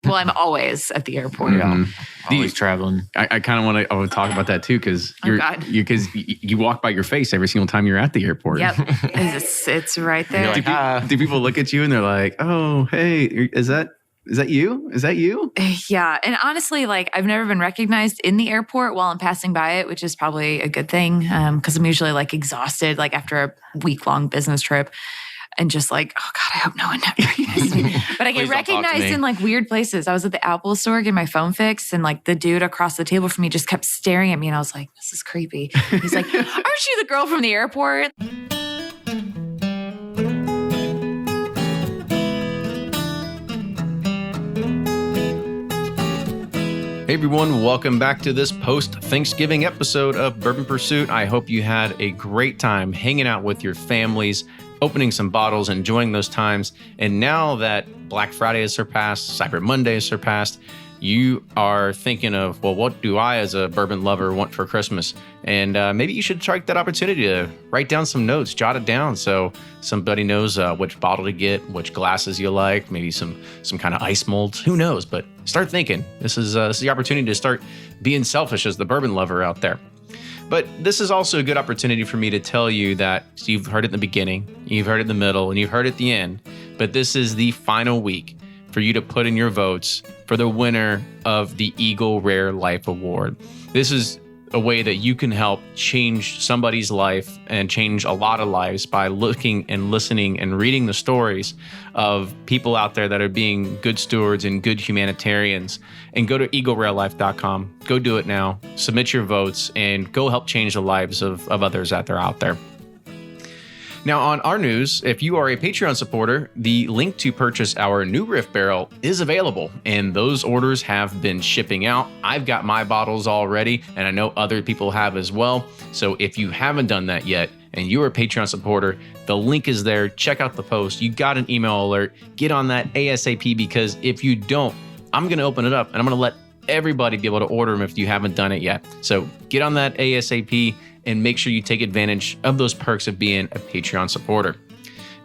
Well, I'm always at the airport. Always traveling. I kind of want to talk about that too, because you walk by your face every single time you're at the airport. Yep, it's right there. Like, do people look at you and they're like, "Oh, hey, is that you? Is that you?" Yeah, and honestly, like I've never been recognized in the airport while I'm passing by it, which is probably a good thing because I'm usually like exhausted, like after a week-long business trip. And just like, oh God, I hope no one recognizes me. But I get recognized in like weird places. I was at the Apple store getting my phone fixed, and like the dude across the table from me just kept staring at me, and I was like, this is creepy. He's like, aren't you the girl from the airport? Hey everyone, welcome back to this post-Thanksgiving episode of Bourbon Pursuit. I hope you had a great time hanging out with your families, opening some bottles, enjoying those times. And now that Black Friday has surpassed, Cyber Monday has surpassed, you are thinking of, well, what do I as a bourbon lover want for Christmas? And maybe you should take that opportunity to write down some notes, jot it down so somebody knows which bottle to get, which glasses you like, maybe some kind of ice molds, who knows? But start thinking. This is the opportunity to start being selfish as the bourbon lover out there. But this is also a good opportunity for me to tell you that you've heard it in the beginning, you've heard it in the middle, and you've heard it at the end. But this is the final week for you to put in your votes for the winner of the Eagle Rare Life Award. This is a way that you can help change somebody's life and change a lot of lives by looking and listening and reading the stories of people out there that are being good stewards and good humanitarians. And go to eaglerarelife.com. Go do it now. Submit your votes and go help change the lives of others that are out there. Now, on our news, if you are a Patreon supporter, the link to purchase our new Riff Barrel is available, and those orders have been shipping out. I've got my bottles already, and I know other people have as well. So if you haven't done that yet, and you're a Patreon supporter, the link is there. Check out the post. You got an email alert. Get on that ASAP, because if you don't, I'm going to open it up, and I'm going to let everybody be able to order them if you haven't done it yet. So get on that ASAP and make sure you take advantage of those perks of being a Patreon supporter.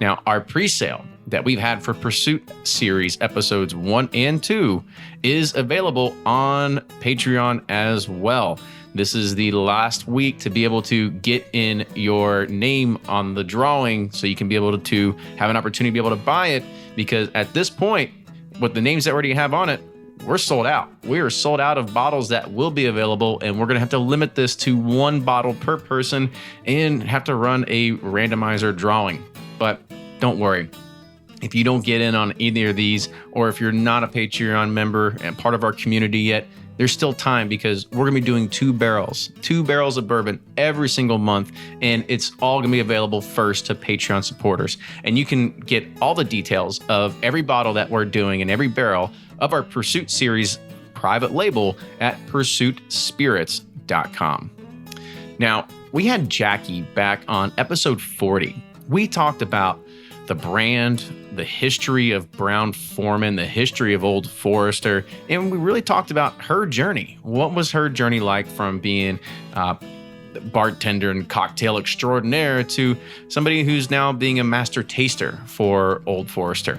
Now, our pre-sale that we've had for Pursuit Series episodes 1 and 2 is available on Patreon as well. This is the last week to be able to get in your name on the drawing so you can be able to have an opportunity to be able to buy it, because at this point, with the names that already have on it, we're sold out. We are sold out of bottles that will be available, and we're going to have to limit this to 1 bottle per person and have to run a randomizer drawing. But don't worry. If you don't get in on either of these, or if you're not a Patreon member and part of our community yet, there's still time, because we're going to be doing 2 barrels of bourbon every single month, and it's all going to be available first to Patreon supporters. And you can get all the details of every bottle that we're doing and every barrel of our Pursuit Series private label at pursuitspirits.com. Now, we had Jackie back on episode 40. We talked about the brand, the history of Brown-Forman, the history of Old Forester, and we really talked about her journey. What was her journey like from being bartender and cocktail extraordinaire to somebody who's now being a master taster for Old Forester?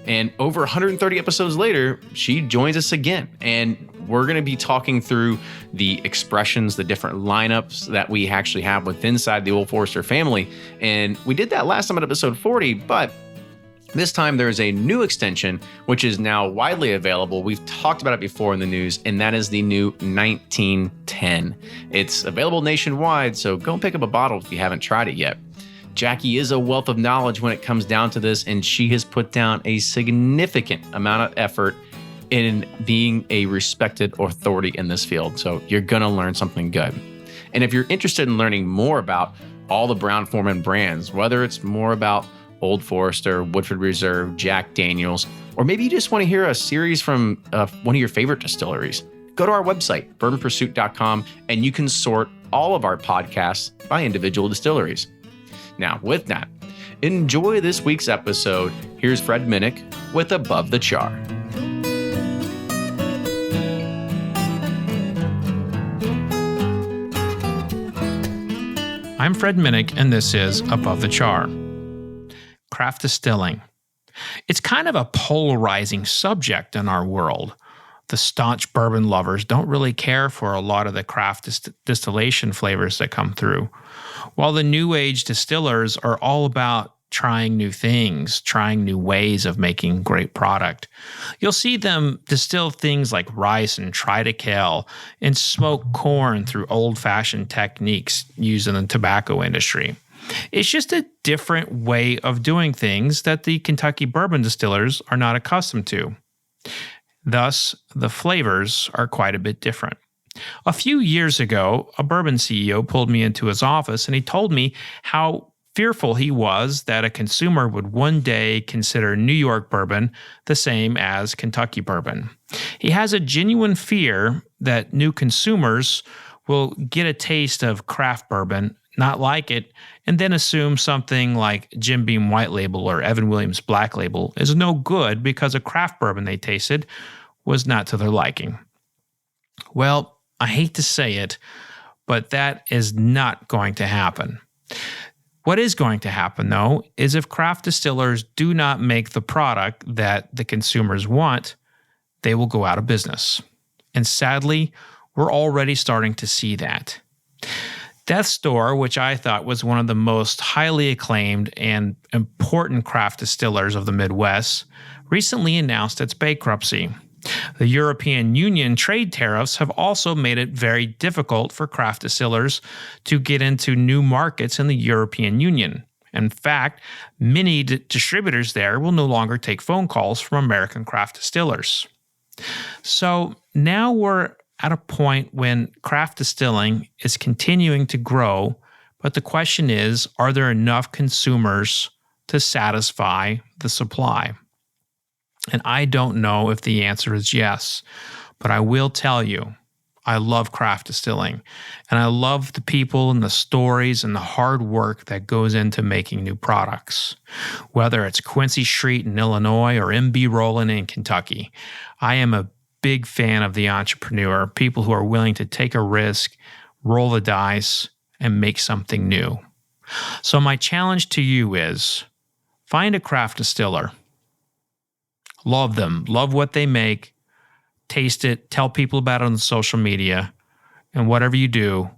And over 130 episodes later, she joins us again. And we're going to be talking through the expressions, the different lineups that we actually have within inside the Old Forester family. And we did that last time at episode 40, but this time there's a new extension, which is now widely available. We've talked about it before in the news, and that is the new 1910. It's available nationwide, so go pick up a bottle if you haven't tried it yet. Jackie is a wealth of knowledge when it comes down to this, and she has put down a significant amount of effort in being a respected authority in this field. So you're going to learn something good. And if you're interested in learning more about all the Brown-Forman brands, whether it's more about Old Forester, Woodford Reserve, Jack Daniels, or maybe you just want to hear a series from one of your favorite distilleries, go to our website, bourbonpursuit.com, and you can sort all of our podcasts by individual distilleries. Now, with that, enjoy this week's episode. Here's Fred Minnick with Above the Char. I'm Fred Minnick, and this is Above the Char. Craft distilling. It's kind of a polarizing subject in our world. The staunch bourbon lovers don't really care for a lot of the craft distillation flavors that come through, while the new age distillers are all about trying new things, trying new ways of making great product. You'll see them distill things like rice and triticale and smoke corn through old-fashioned techniques used in the tobacco industry. It's just a different way of doing things that the Kentucky bourbon distillers are not accustomed to. Thus, the flavors are quite a bit different. A few years ago, a bourbon CEO pulled me into his office and he told me how fearful he was that a consumer would one day consider New York bourbon the same as Kentucky bourbon. He has a genuine fear that new consumers will get a taste of craft bourbon, not like it, and then assume something like Jim Beam White Label or Evan Williams Black Label is no good because a craft bourbon they tasted was not to their liking. Well, I hate to say it, but that is not going to happen. What is going to happen, though, is if craft distillers do not make the product that the consumers want, they will go out of business. And sadly, we're already starting to see that. Death's Door, which I thought was one of the most highly acclaimed and important craft distillers of the Midwest, recently announced its bankruptcy. The European Union trade tariffs have also made it very difficult for craft distillers to get into new markets in the European Union. In fact, many distributors there will no longer take phone calls from American craft distillers. So now we're at a point when craft distilling is continuing to grow, but the question is, are there enough consumers to satisfy the supply? And I don't know if the answer is yes, but I will tell you, I love craft distilling, and I love the people and the stories and the hard work that goes into making new products. Whether it's Quincy Street in Illinois or MB Rollin in Kentucky, I am a big fan of the entrepreneur, people who are willing to take a risk, roll the dice, and make something new. So my challenge to you is, find a craft distiller. Love them. Love what they make. Taste it. Tell people about it on social media. And whatever you do,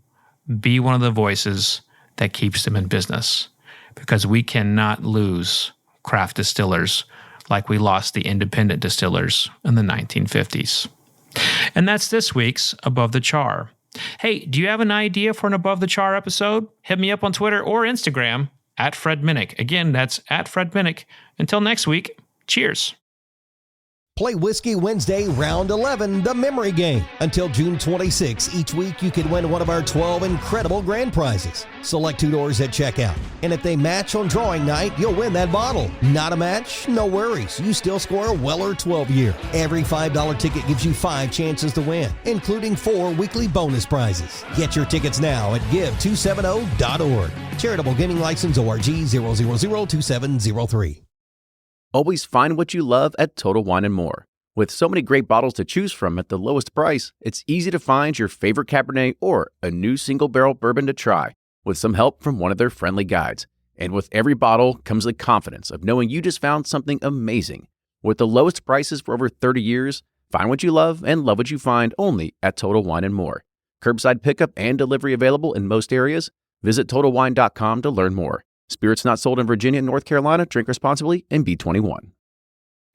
be one of the voices that keeps them in business. Because we cannot lose craft distillers like we lost the independent distillers in the 1950s. And that's this week's Above the Char. Hey, do you have an idea for an Above the Char episode? Hit me up on Twitter or Instagram at Fred Minnick. Again, that's at Fred Minnick. Until next week, cheers. Play Whiskey Wednesday Round 11, the memory game. Until June 26, each week you can win one of our 12 incredible grand prizes. Select $2 at checkout. And if they match on drawing night, you'll win that bottle. Not a match? No worries. You still score a Weller 12-year. Every $5 ticket gives you 5 chances to win, including 4 weekly bonus prizes. Get your tickets now at give270.org. Charitable Gaming License ORG 0002703. Always find what you love at Total Wine & More. With so many great bottles to choose from at the lowest price, it's easy to find your favorite Cabernet or a new single-barrel bourbon to try with some help from one of their friendly guides. And with every bottle comes the confidence of knowing you just found something amazing. With the lowest prices for over 30 years, find what you love and love what you find only at Total Wine & More. Curbside pickup and delivery available in most areas. Visit TotalWine.com to learn more. Spirits not sold in Virginia and North Carolina. Drink responsibly and be 21.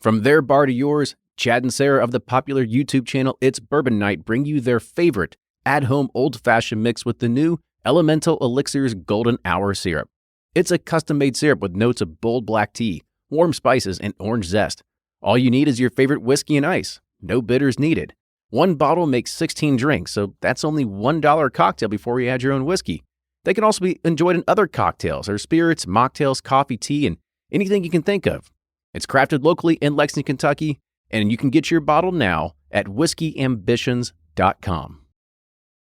From their bar to yours, Chad and Sarah of the popular YouTube channel It's Bourbon Night bring you their favorite at-home old-fashioned mix with the new Elemental Elixir's Golden Hour Syrup. It's a custom-made syrup with notes of bold black tea, warm spices, and orange zest. All you need is your favorite whiskey and ice. No bitters needed. One bottle makes 16 drinks, so that's only $1 a cocktail before you add your own whiskey. They can also be enjoyed in other cocktails or spirits, mocktails, coffee, tea, and anything you can think of. It's crafted locally in Lexington, Kentucky, and you can get your bottle now at whiskeyambitions.com.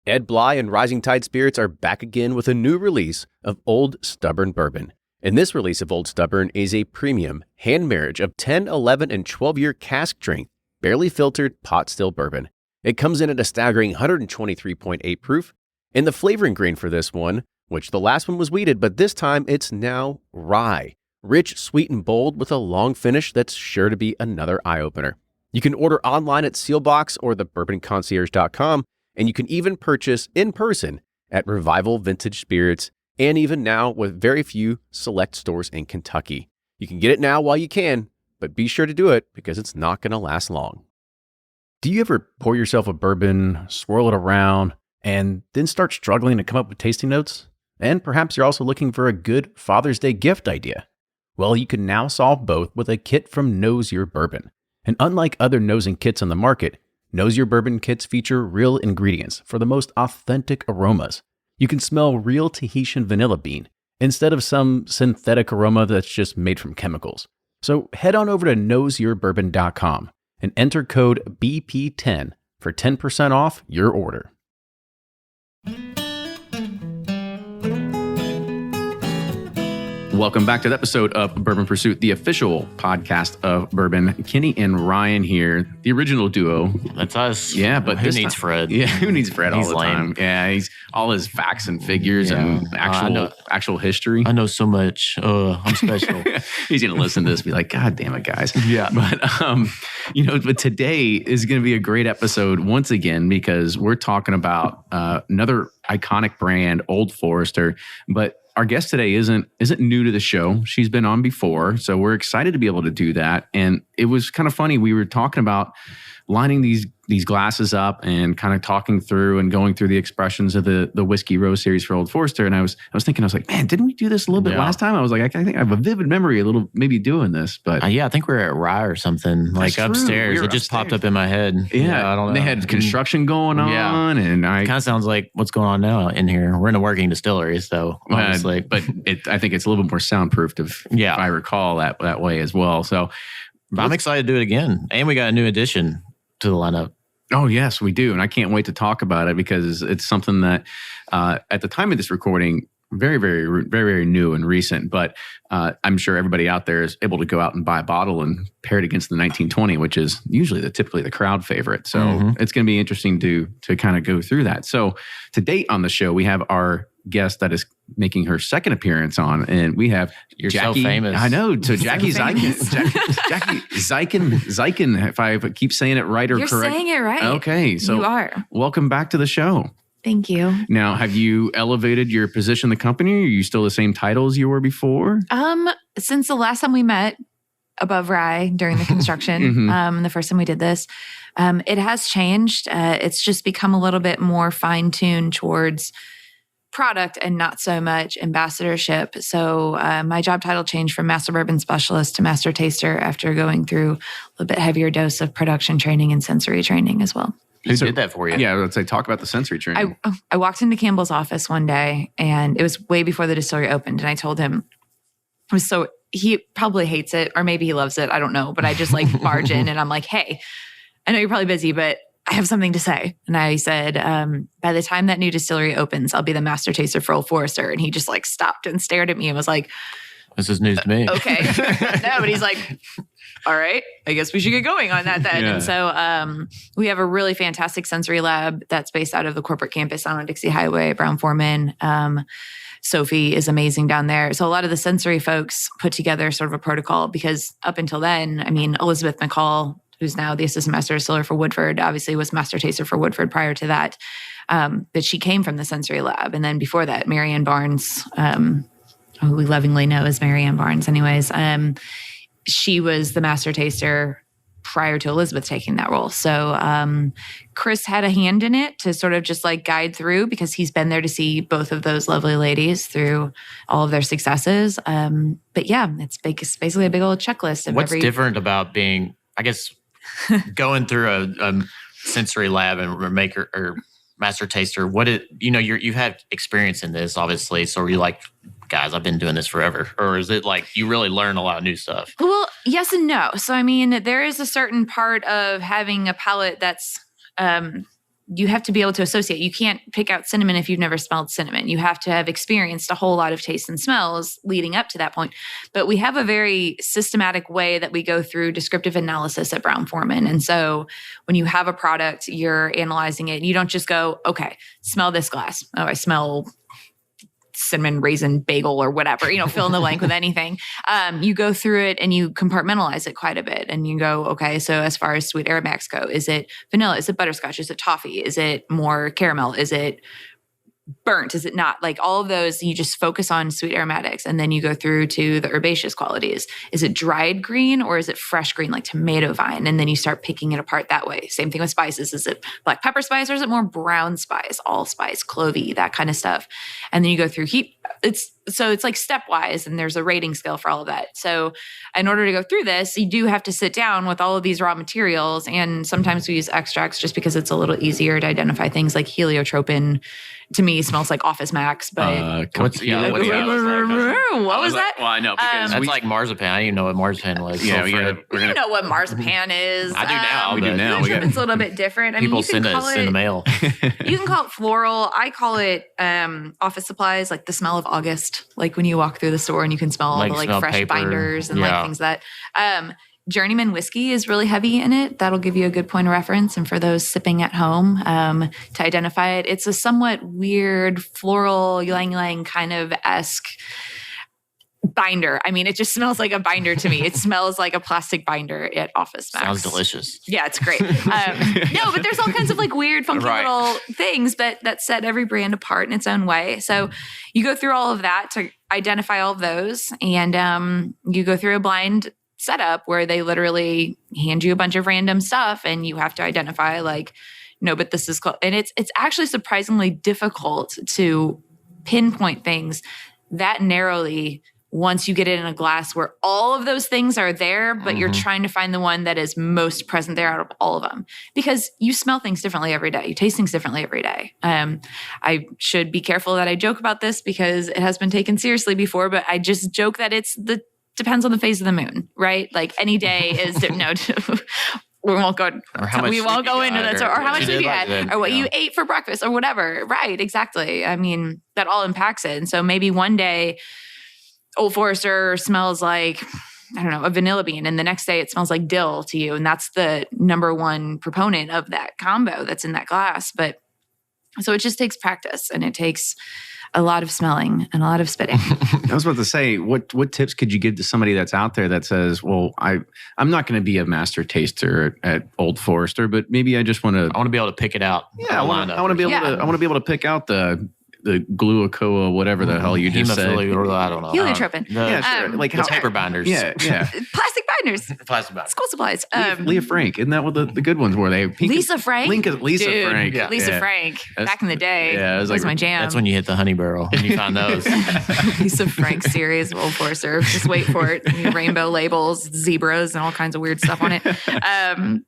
Ed Bly and Rising Tide Spirits are back again with a new release of Old Stubborn Bourbon. And this release of Old Stubborn is a premium hand marriage of 10, 11, and 12-year cask strength, barely filtered pot still bourbon. It comes in at a staggering 123.8 proof. And the flavoring grain for this one, which the last one was wheated, but this time it's now rye. Rich, sweet, and bold with a long finish that's sure to be another eye-opener. You can order online at Sealbox or thebourbonconcierge.com, and you can even purchase in person at Revival Vintage Spirits, and even now with very few select stores in Kentucky. You can get it now while you can, but be sure to do it because it's not going to last long. Do you ever pour yourself a bourbon, swirl it around, and then start struggling to come up with tasting notes? And perhaps you're also looking for a good Father's Day gift idea. Well, you can now solve both with a kit from Knows Your Bourbon. And unlike other nosing kits on the market, Knows Your Bourbon kits feature real ingredients for the most authentic aromas. You can smell real Tahitian vanilla bean instead of some synthetic aroma that's just made from chemicals. So head on over to knowsyourbourbon.com and enter code BP10 for 10% off your order. Welcome back to the episode of Bourbon Pursuit, the official podcast of Bourbon. Kenny and Ryan here, the original duo. That's us. Yeah, but who needs Fred? Yeah, who needs Fred all He's the lame. time? Yeah, he's all his facts and figures and actual history. I know so much. I'm special. He's going to listen to this and be like, God damn it, guys. Yeah. But, but today is going to be a great episode once again because we're talking about another iconic brand, Old Forester. But our guest today isn't new to the show. She's been on before, so we're excited to be able to do that. And it was kind of funny. We were talking about lining these glasses up and kind of talking through and going through the expressions of the Whiskey Rose series for Old Forester. And I was thinking, I was like, man, didn't we do this a little bit last time? I was like, I think I have a vivid memory, maybe doing this, but I think we were at Rye or something, like upstairs. It just popped up in my head. Yeah, I don't know. They had construction going on, and kind of sounds like what's going on now in here. We're in a working distillery, so honestly, but I think it's a little bit more soundproofed, if I recall that way as well. So I'm excited to do it again, and we got a new addition to the lineup. Oh, yes, we do. And I can't wait to talk about it because it's something that at the time of this recording, very, very, very, very new and recent. But I'm sure everybody out there is able to go out and buy a bottle and pair it against the 1920, which is usually typically the crowd favorite. So it's going to be interesting to kind of go through that. So to date on the show, we have our guest that is making her second appearance on, and we have Jackie. So famous. I know. So Jackie Zykan. Jackie Zykan, if I keep saying it right or You're correct. saying it right. Okay. So you are. Welcome back to the show. Thank you. Now, have you elevated your position in the company? Are you still the same title as you were before? Since the last time we met above Rye during the construction, the first time we did this, it has changed. It's just become a little bit more fine-tuned towards product and not so much ambassadorship. So my job title changed from Master Bourbon Specialist to Master Taster after going through a little bit heavier dose of production training and sensory training as well. Who did that for you? Yeah, let's say talk about the sensory training. I walked into Campbell's office one day, and it was way before the distillery opened, and I told him, he probably hates it, or maybe he loves it, I don't know, but I just like barge in and I'm like, hey, I know you're probably busy, but I have something to say. And I said, by the time that new distillery opens, I'll be the master taster for Old Forester. And he just like stopped and stared at me and was like, this is news to me. Okay. No, but he's like, all right, I guess we should get going on that then. Yeah. And so we have a really fantastic sensory lab that's based out of the corporate campus on Dixie Highway, Brown-Forman. Sophie is amazing down there. So a lot of the sensory folks put together sort of a protocol because up until then, I mean, Elizabeth McCall, who's now the assistant master distiller for Woodford, obviously was master taster for Woodford prior to that. But she came from the sensory lab. And then before that, Marianne Barnes, who we lovingly know as Marianne Barnes anyways, she was the master taster prior to Elizabeth taking that role. So Chris had a hand in it to sort of just like guide through because he's been there to see both of those lovely ladies through all of their successes. But yeah, it's basically a big old checklist of what's different about being, I guess, going through a sensory lab and maker or master taster. You've had experience in this, obviously. So are you like, guys, I've been doing this forever? Or is it like you really learn a lot of new stuff? Well, yes and no. So, I mean, there is a certain part of having a palate that's, you have to be able to associate. You can't pick out cinnamon if you've never smelled cinnamon. You have to have experienced a whole lot of tastes and smells leading up to that point. But we have a very systematic way that we go through descriptive analysis at Brown-Forman. And so when you have a product, you're analyzing it. You don't just go, okay, smell this glass. Oh, I smell cinnamon raisin bagel or whatever, fill in the blank with anything. You go through it and you compartmentalize it quite a bit. And you go, okay, so as far as sweet aromatics go, is it vanilla? Is it butterscotch? Is it toffee? Is it more caramel? Is it burnt? Is it not? Like all of those, you just focus on sweet aromatics, and then you go through to the herbaceous qualities. Is it dried green or is it fresh green, like tomato vine? And then you start picking it apart that way. Same thing with spices. Is it black pepper spice or is it more brown spice, allspice, clovey, that kind of stuff? And then you go through heat. It's like stepwise, and there's a rating scale for all of that. So in order to go through this, you do have to sit down with all of these raw materials. And sometimes we use extracts just because it's a little easier to identify things. Like heliotropin to me smells like Office Max, but what was that? Well, I know because that's like marzipan. I didn't even know what marzipan was. Yeah, You know what marzipan is. I do now. We do now. It's a little bit different. I mean, People you can send the mail. You can call it floral. I call it office supplies, like the smell of August. Like when you walk through the store and you can smell all the like fresh paper. binders and like things that. Journeyman whiskey is really heavy in it. That'll give you a good point of reference. And for those sipping at home, to identify it, it's a somewhat weird floral ylang-ylang kind of esque binder. I mean, it just smells like a binder to me. It smells like a plastic binder at Office Max. Sounds delicious. Yeah, it's great. No, but there's all kinds of like weird, funky little things that set every brand apart in its own way. So you go through all of that to identify all of those, and you go through a blind setup where they literally hand you a bunch of random stuff, and you have to identify like, no, but this is called, and it's actually surprisingly difficult to pinpoint things that narrowly once you get it in a glass where all of those things are there, but you're trying to find the one that is most present there out of all of them, because you smell things differently every day. You taste things differently every day. I should be careful that I joke about this because it has been taken seriously before, but I just joke that depends on the phase of the moon, right? Like any day is no. We won't go into that. Or how much sleep you had, or what you ate for breakfast, or whatever. Right? Exactly. I mean, that all impacts it. And so maybe one day, Old Forester smells like, I don't know, a vanilla bean, and the next day it smells like dill to you, and that's the number one proponent of that combo that's in that glass. But so it just takes practice, and it takes a lot of smelling and a lot of spitting. I was about to say, what tips could you give to somebody that's out there that says, well, I'm not going to be a master taster at Old Forester, but maybe I just want to. I want to be able to pick it out. Yeah, I want to be able to pick out the glucoa, whatever the hell you just said. I don't know. Heliotropin. Sure. Like the paper binders. Yeah. Plastic binders. Plastic binders. School supplies. Leah Frank. Isn't that what the good ones were? Lisa Frank? Lisa Dude, Frank. Yeah. Lisa Frank. Back in the day. Yeah, that was my jam. That's when you hit the honey barrel and you find those. Lisa Frank series of Old Forester. Just wait for it. Rainbow labels, zebras, and all kinds of weird stuff on it.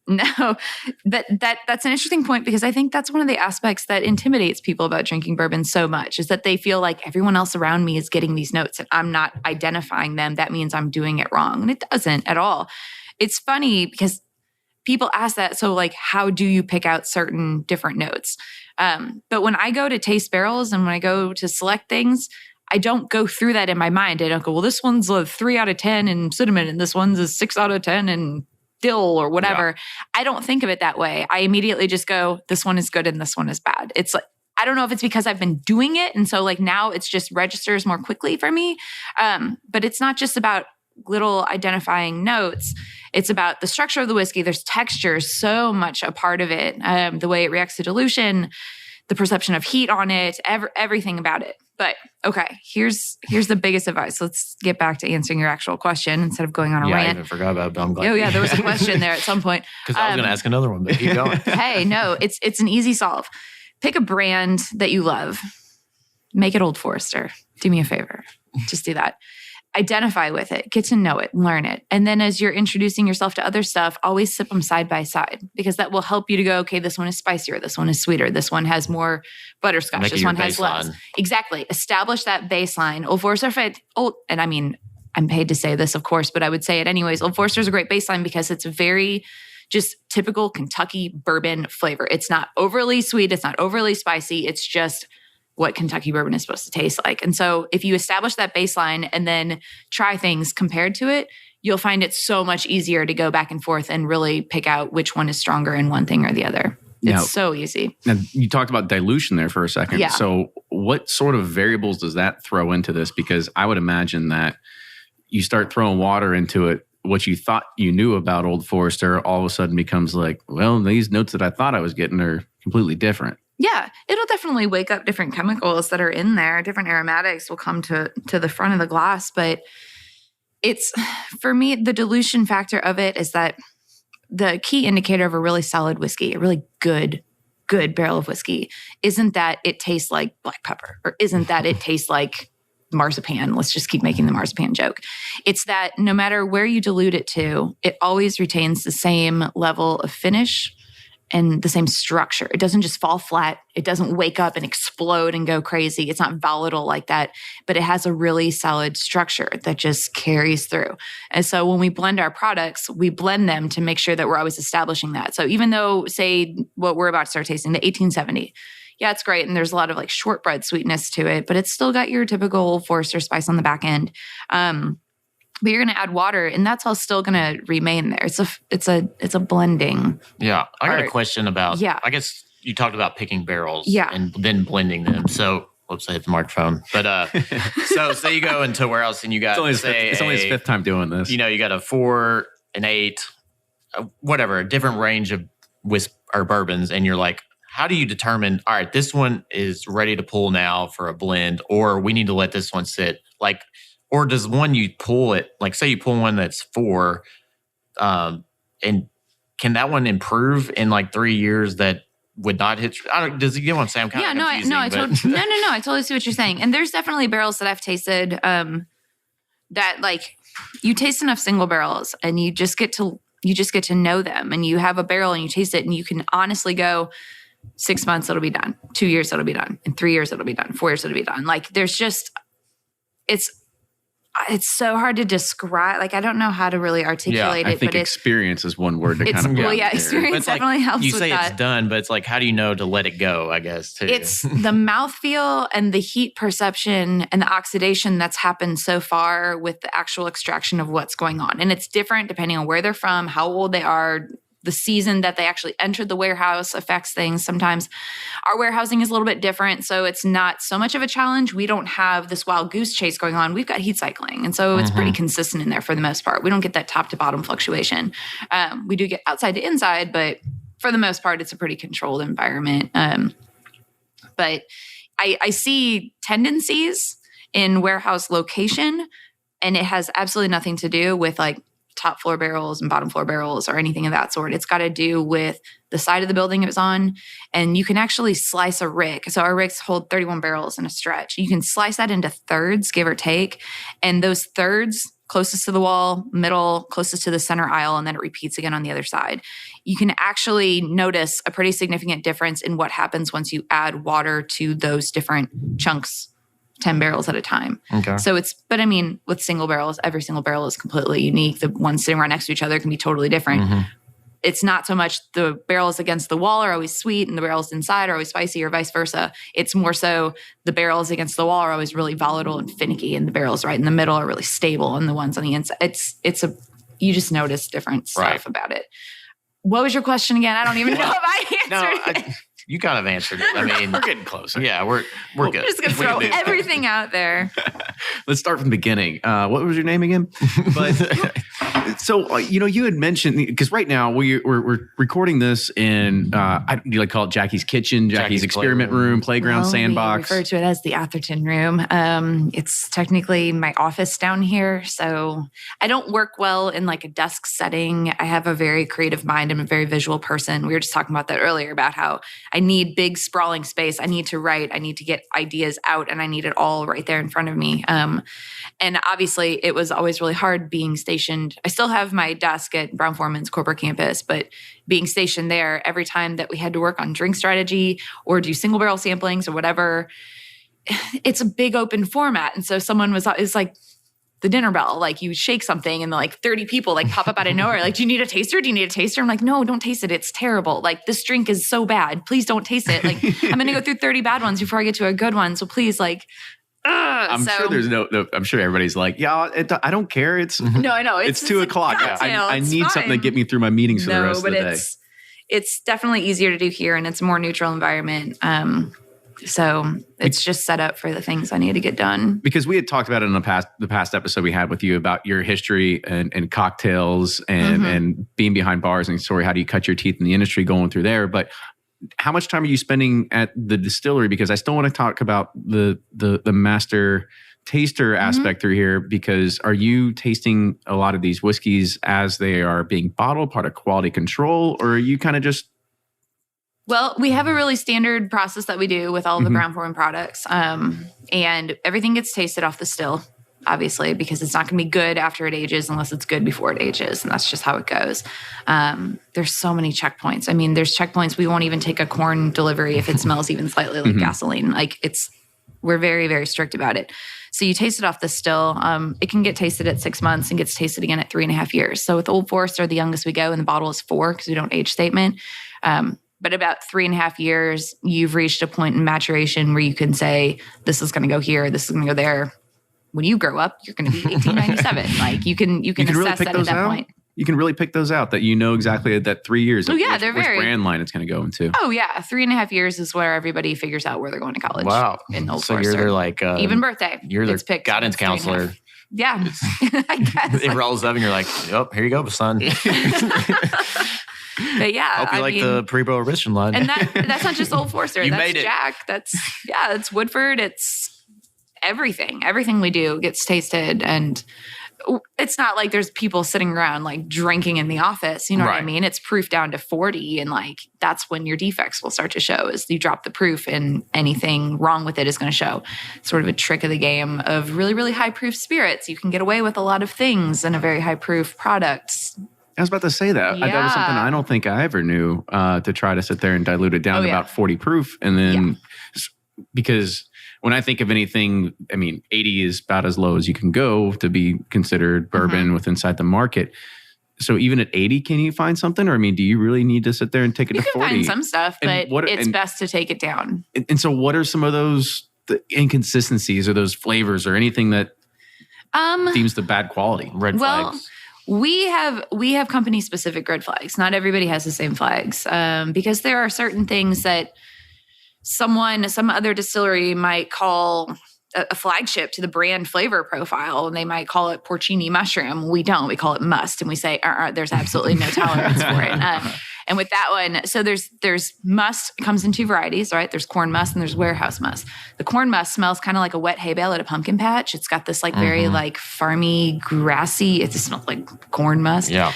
No, that's an interesting point, because I think that's one of the aspects that intimidates people about drinking bourbon so much, is that they feel like everyone else around me is getting these notes and I'm not identifying them. That means I'm doing it wrong. And it doesn't at all. It's funny because people ask that. So like, how do you pick out certain different notes? But when I go to taste barrels and when I go to select things, I don't go through that in my mind. I don't go, well, this one's a 3 out of 10 in cinnamon and this one's a 6 out of 10 in dill or whatever. Yeah. I don't think of it that way. I immediately just go, this one is good and this one is bad. It's like, I don't know if it's because I've been doing it. And so like now it's just registers more quickly for me. But it's not just about little identifying notes. It's about the structure of the whiskey. There's texture, so much a part of it. The way it reacts to dilution, the perception of heat on it, everything about it. But okay, here's the biggest advice. Let's get back to answering your actual question instead of going on a rant. I even forgot about it, but I'm glad. Oh yeah, there was a question there at some point. Because I was going to ask another one, but keep going. Hey, no, it's an easy solve. Pick a brand that you love. Make it Old Forester. Do me a favor. Just do that. Identify with it. Get to know it. Learn it. And then as you're introducing yourself to other stuff, always sip them side by side, because that will help you to go, okay, this one is spicier. This one is sweeter. This one has more butterscotch. This one has less. Exactly. Establish that baseline. Old Forester, and I mean, I'm paid to say this, of course, but I would say it anyways. Old Forester is a great baseline because it's very just typical Kentucky bourbon flavor. It's not overly sweet. It's not overly spicy. It's just what Kentucky bourbon is supposed to taste like. And so if you establish that baseline and then try things compared to it, you'll find it so much easier to go back and forth and really pick out which one is stronger in one thing or the other. It's so easy. Now, you talked about dilution there for a second. Yeah. So what sort of variables does that throw into this? Because I would imagine that you start throwing water into it, what you thought you knew about Old Forester all of a sudden becomes like, well, these notes that I thought I was getting are completely different. Yeah, it'll definitely wake up different chemicals that are in there. Different aromatics will come to the front of the glass. But it's, for me, the dilution factor of it is that the key indicator of a really solid whiskey, a really good barrel of whiskey, isn't that it tastes like black pepper, or isn't that it tastes like marzipan. Let's just keep making the marzipan joke. It's that no matter where you dilute it to, it always retains the same level of finish and the same structure. It doesn't just fall flat. It doesn't wake up and explode and go crazy. It's not volatile like that, but it has a really solid structure that just carries through. And so when we blend our products, we blend them to make sure that we're always establishing that. So even though, say, what we're about to start tasting, the 1870, yeah, it's great. And there's a lot of like shortbread sweetness to it, but it's still got your typical Old Forester spice on the back end. But you're going to add water, and that's all still going to remain there. It's a blending. Yeah, I got a question about. Yeah, I guess you talked about picking barrels. Yeah. And then blending them. So, whoops, I hit the microphone. But so say you go into a warehouse and you got it's only his fifth time doing this. You know, you got a 4, an 8, whatever, a different range of bourbons, and you're like, how do you determine? All right, this one is ready to pull now for a blend, or we need to let this one sit, like. Or does one you pull it, like say you pull one that's 4, and can that one improve in like 3 years that would not hit? Does he get what I'm saying? I'm kind of confusing. I totally see what you're saying. And there's definitely barrels that I've tasted that like you taste enough single barrels and you just get to know them, and you have a barrel and you taste it and you can honestly go 6 months it'll be done, 2 years it'll be done, in 3 years it'll be done, 4 years it'll be done. Like there's just it's so hard to describe. Like, I don't know how to really articulate it. I think experience is one word to kind of. Well, yeah, experience definitely helps with that. You say it's done, but it's like, how do you know to let it go, I guess, too? It's the mouthfeel and the heat perception and the oxidation that's happened so far with the actual extraction of what's going on. And it's different depending on where they're from, how old they are. The season that they actually entered the warehouse affects things. Sometimes our warehousing is a little bit different, so it's not so much of a challenge. We don't have this wild goose chase going on. We've got heat cycling, and so it's pretty consistent in there for the most part. We don't get that top to bottom fluctuation. We do get outside to inside, but for the most part, it's a pretty controlled environment. But I see tendencies in warehouse location, and it has absolutely nothing to do with like top floor barrels and bottom floor barrels or anything of that sort. It's got to do with the side of the building it was on. And you can actually slice a rick. So our ricks hold 31 barrels in a stretch. You can slice that into thirds, give or take. And those thirds, closest to the wall, middle, closest to the center aisle, and then it repeats again on the other side. You can actually notice a pretty significant difference in what happens once you add water to those different chunks, 10 barrels at a time. Okay. So but I mean, with single barrels, every single barrel is completely unique. The ones sitting right next to each other can be totally different. It's not so much the barrels against the wall are always sweet and the barrels inside are always spicy, or vice versa. It's more so the barrels against the wall are always really volatile and finicky, and the barrels right in the middle are really stable, and the ones on the inside, you just notice different stuff about it. What was your question again? I don't even know if I answered it. You kind of answered it. I mean, we're getting closer. Yeah, we're good. We're just going to throw everything out there. Let's start from the beginning. What was your name again? But so, you had mentioned, because right now we're recording this in, do you like call it Jackie's kitchen, Jackie's experiment room, playground, sandbox? We refer to it as the Atherton room. It's technically my office down here. So I don't work well in like a desk setting. I have a very creative mind. I'm a very visual person. We were just talking about that earlier, about how I need big sprawling space. I need to write. I need to get ideas out, and I need it all right there in front of me. And obviously it was always really hard being stationed. I still have my desk at Brown-Forman's corporate campus, but being stationed there every time that we had to work on drink strategy or do single barrel samplings or whatever, it's a big open format. And so it's like the dinner bell, like you shake something and like 30 people like pop up out of nowhere. Like, do you need a taster? Do you need a taster? I'm like, no, don't taste it. It's terrible. Like, this drink is so bad. Please don't taste it. Like, I'm going to go through 30 bad ones before I get to a good one. So please, like, I'm sure there's I'm sure everybody's like, yeah, I don't care. It's no, I know it's 2 o'clock. I need something to get me through my meetings for the rest of the day. It's definitely easier to do here, and it's a more neutral environment. So it's just set up for the things I need to get done. Because we had talked about it in the past episode we had with you about your history and cocktails and being behind bars and story. How do you cut your teeth in the industry going through there? But how much time are you spending at the distillery? Because I still want to talk about the master taster aspect through here, because are you tasting a lot of these whiskeys as they are being bottled, part of quality control, or are you kind of just... Well, we have a really standard process that we do with all of the Brown-Forman products. And everything gets tasted off the still, obviously, because it's not going to be good after it ages unless it's good before it ages. And that's just how it goes. There's so many checkpoints. I mean, there's checkpoints. We won't even take a corn delivery if it smells even slightly like gasoline. Like we're very, very strict about it. So you taste it off the still. It can get tasted at 6 months and gets tasted again at 3.5 years. So with Old Forester, the youngest we go, and the bottle is 4 because we don't age statement. But about 3.5 years, you've reached a point in maturation where you can say, this is going to go here, this is going to go there. When you grow up, you're going to be 1897. Like you can assess really pick that those at that out? Point. You can really pick those out that you know exactly that 3 years. Oh, yeah, which brand line it's going to go into. Oh, yeah. 3.5 years is where everybody figures out where they're going to college. Wow. In Old So Forester. you're their like even birthday. You're their It's picked. guidance It's 3.5. counselor. Yeah, I guess. It rolls up and you're like, "Yep, here you go, son." But yeah, Hope you like the pre-prohibition line. And that's not just Old Forester. You that's made it. Jack. It's Woodford. It's everything. Everything we do gets tasted, and it's not like there's people sitting around like drinking in the office. You know what I Right. mean? It's proof down to 40, and like that's when your defects will start to show. Is you drop the proof, and anything wrong with it is going to show. Sort of a trick of the game of really, really high proof spirits. You can get away with a lot of things in a very high proof product. I was about to say that. That was something I don't think I ever knew, to try to sit there and dilute it down to about 40 proof. And then because when I think of anything, I mean, 80 is about as low as you can go to be considered bourbon with inside the market. So even at 80, can you find something? Or I mean, do you really need to sit there and take it to 40? You can find some stuff, but it's and best to take it down. And so what are some of those inconsistencies or those flavors or anything that deems the bad quality? Red flags. We have company specific red flags. Not everybody has the same flags, because there are certain things that some other distillery might call a flagship to the brand flavor profile, and they might call it porcini mushroom. We don't. We call it must, and we say there's absolutely no tolerance for it. And with that one, so there's must. It comes in 2 varieties, right? There's corn must and there's warehouse must. The corn must smells kind of like a wet hay bale at a pumpkin patch. It's got this like very like farmy, grassy. It just smells like corn must. Yeah.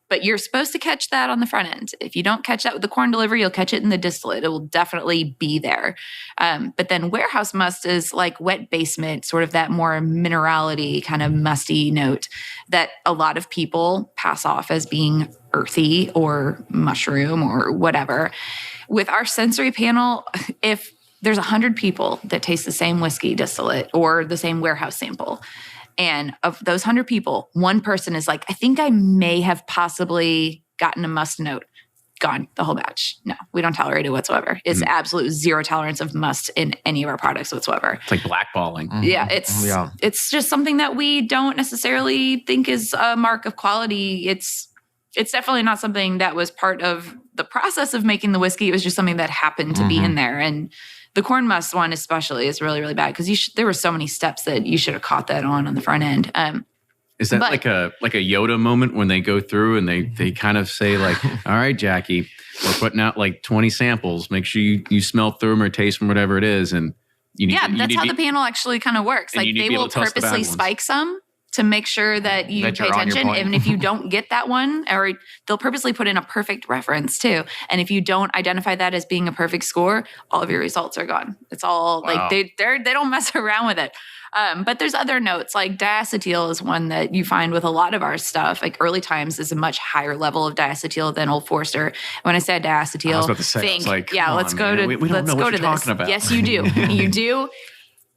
But you're supposed to catch that on the front end. If you don't catch that with the corn delivery, you'll catch it in the distillate. It will definitely be there. But then warehouse must is like wet basement, sort of that more minerality kind of musty note that a lot of people pass off as being earthy or mushroom or whatever. With our sensory panel, if there's 100 people that taste the same whiskey distillate or the same warehouse sample, and of those 100 people, one person is like, I think I may have possibly gotten a must note. Gone, the whole batch. No, we don't tolerate it whatsoever. It's absolute zero tolerance of must in any of our products whatsoever. It's like blackballing. Yeah, it's just something that we don't necessarily think is a mark of quality. It's definitely not something that was part of the process of making the whiskey. It was just something that happened to be in there. And the corn must one especially is really, really bad because there were so many steps that you should have caught that on the front end. Is that like a Yoda moment when they go through and they kind of say like, all right, Jackie, we're putting out like 20 samples. Make sure you smell through them or taste them, whatever it is. And that's how the panel actually kind of works. Like they will purposely spike some to make sure that you pay attention. And if you don't get that one, or they'll purposely put in a perfect reference too. And if you don't identify that as being a perfect score, all of your results are gone. It's all like they don't mess around with it. But there's other notes like diacetyl is one that you find with a lot of our stuff. Like Early Times is a much higher level of diacetyl than Old Forester. When I said diacetyl, I was about to say, let's go to this. About. Yes, you do. You do.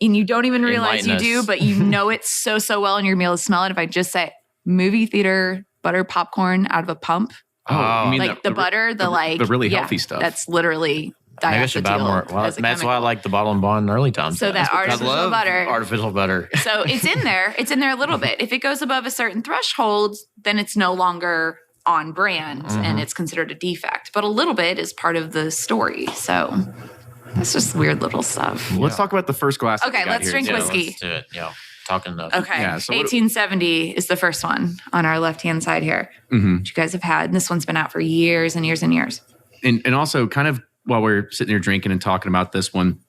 And you don't even realize you do, but you know it so well, and you're able to smell it. If I just say movie theater butter popcorn out of a pump, you mean like the butter, the really healthy stuff. That's literally diacetyl. Maybe I should buy more. Well, that's why I like the Bottle and Bond Early Times. So that artificial butter. Artificial butter. So it's in there. It's in there a little bit. If it goes above a certain threshold, then it's no longer on brand and it's considered a defect. But a little bit is part of the story. So That's just weird little stuff. Let's talk about the first glass. Okay, let's drink Yeah, whiskey. let's do it. Yeah, talking enough. Okay. Yeah, so what- 1870 is the first one on our left-hand side here, Mhm. which you guys have had. And this one's been out for years and years and years. And also kind of while we're sitting there drinking and talking about this one,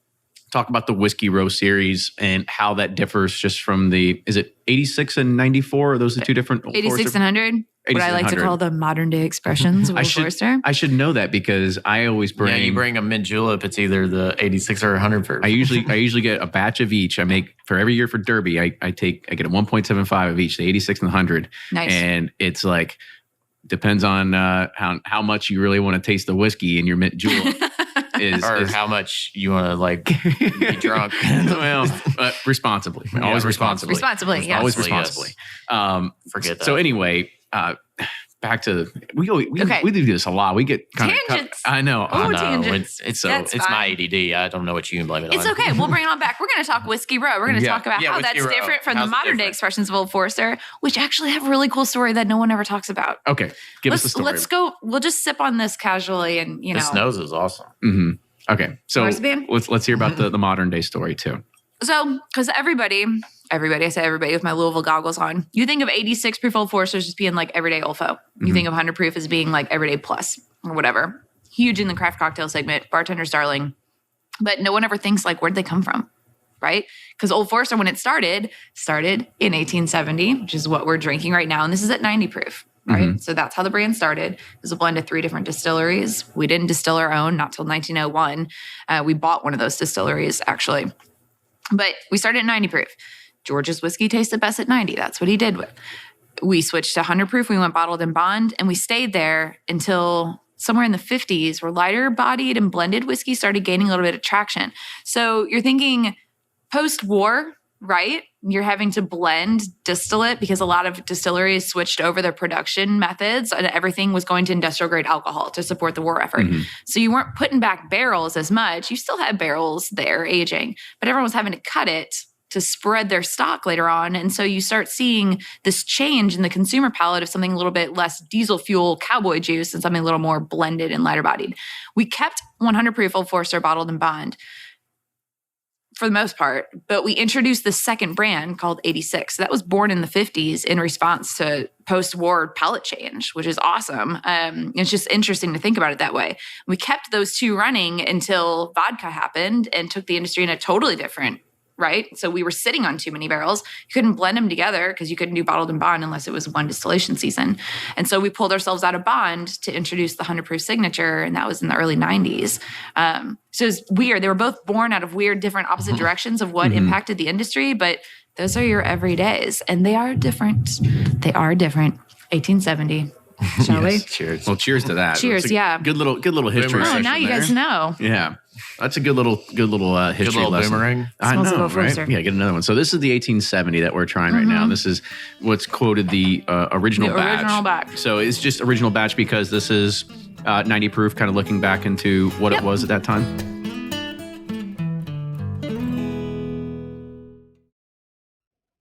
talk about the Whiskey Row series and how that differs just from is it 86 and 94? Are those the two different? 86 and 100, what I like to 100. call the modern day expressions of Old Forester. I should know that because I always bring. Yeah, you bring a mint julep. It's either the 86 or 100 for. I usually get a batch of each. I make for every year for Derby. I get a 1.75 of each, the 86 and the 100. Nice. And it's like depends on how much you really want to taste the whiskey in your mint julep. or how much you want to like be drunk. Well, responsibly. Always responsibly. Responsibly, yes. Always Yes. responsibly. Forget that. So anyway, back to we do this a lot. We get kind Tangents. of. I know. Oh, no, tangents. it's That's my fine. ADD. I don't know what you can blame it It's on. okay. We'll bring it on back. We're going to talk Whiskey Row. We're going to Yeah. talk about Yeah, how Whiskey that's Row. different from How's the it modern day different? expressions of Old Forester, which actually have a really cool story that no one ever talks about. Okay, give us the story. Let's go. We'll just sip on this casually and, This nose is awesome. Mm-hmm. Okay, so Yours, Ben? let's hear about the modern day story too. So, because everybody, I say everybody with my Louisville goggles on, you think of 86 proof Old Forester as just being like everyday Olfo. You think of 100 proof as being like everyday plus or whatever. Huge in the craft cocktail segment, bartender's darling. But no one ever thinks like, where'd they come from? Right? Because Old Forester, when it started in 1870, which is what we're drinking right now. And this is at 90 proof. Right. So that's how the brand started. It was a blend of 3 different distilleries. We didn't distill our own, not till 1901. We bought one of those distilleries, actually. But we started at 90 proof. George's whiskey tasted best at 90. That's what he did. We switched to 100 proof. We went bottled and bond, and we stayed there until somewhere in the 50s, where lighter bodied and blended whiskey started gaining a little bit of traction. So you're thinking post-war, right? You're having to blend distillate because a lot of distilleries switched over their production methods and everything was going to industrial grade alcohol to support the war effort. So you weren't putting back barrels as much. You still had barrels there aging, but everyone was having to cut it to spread their stock later on. And so you start seeing this change in the consumer palate of something a little bit less diesel fuel cowboy juice and something a little more blended and lighter bodied. We kept 100 proof Old Forester bottled and bond for the most part, but we introduced the second brand called 86. So that was born in the 50s in response to post-war palate change, which is awesome. It's just interesting to think about it that way. We kept those two running until vodka happened and took the industry in a totally different, right? So we were sitting on too many barrels. You couldn't blend them together because you couldn't do bottled and bond unless it was one distillation season. And so we pulled ourselves out of bond to introduce the 100 proof signature, and that was in the early 90s. So it's weird. They were both born out of weird, different opposite directions of what impacted the industry, but those are your everydays, and they are different. They are different. 1870. Shall we? Cheers. Well, cheers to that. Cheers, It's a yeah. Good little history. Oh, session now you there. guys know. Yeah, that's a good little history Good little lesson. boomerang. I Smells like know, Old right? Forester. Yeah, get another one. So this is the 1870 that we're trying right now. This is what's quoted the original The batch. original batch. So it's just original batch because this is 90 proof, kind of looking back into what it was at that time.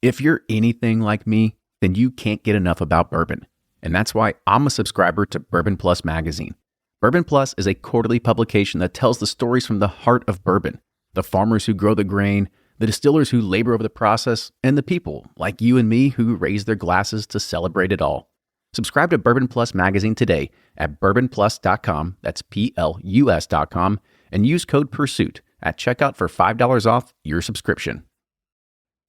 If you're anything like me, then you can't get enough about bourbon. And that's why I'm a subscriber to Bourbon Plus magazine. Bourbon Plus is a quarterly publication that tells the stories from the heart of bourbon, the farmers who grow the grain, the distillers who labor over the process, and the people like you and me who raise their glasses to celebrate it all. Subscribe to Bourbon Plus magazine today at bourbonplus.com, that's PLUS.com, and use code PURSUIT at checkout for $5 off your subscription.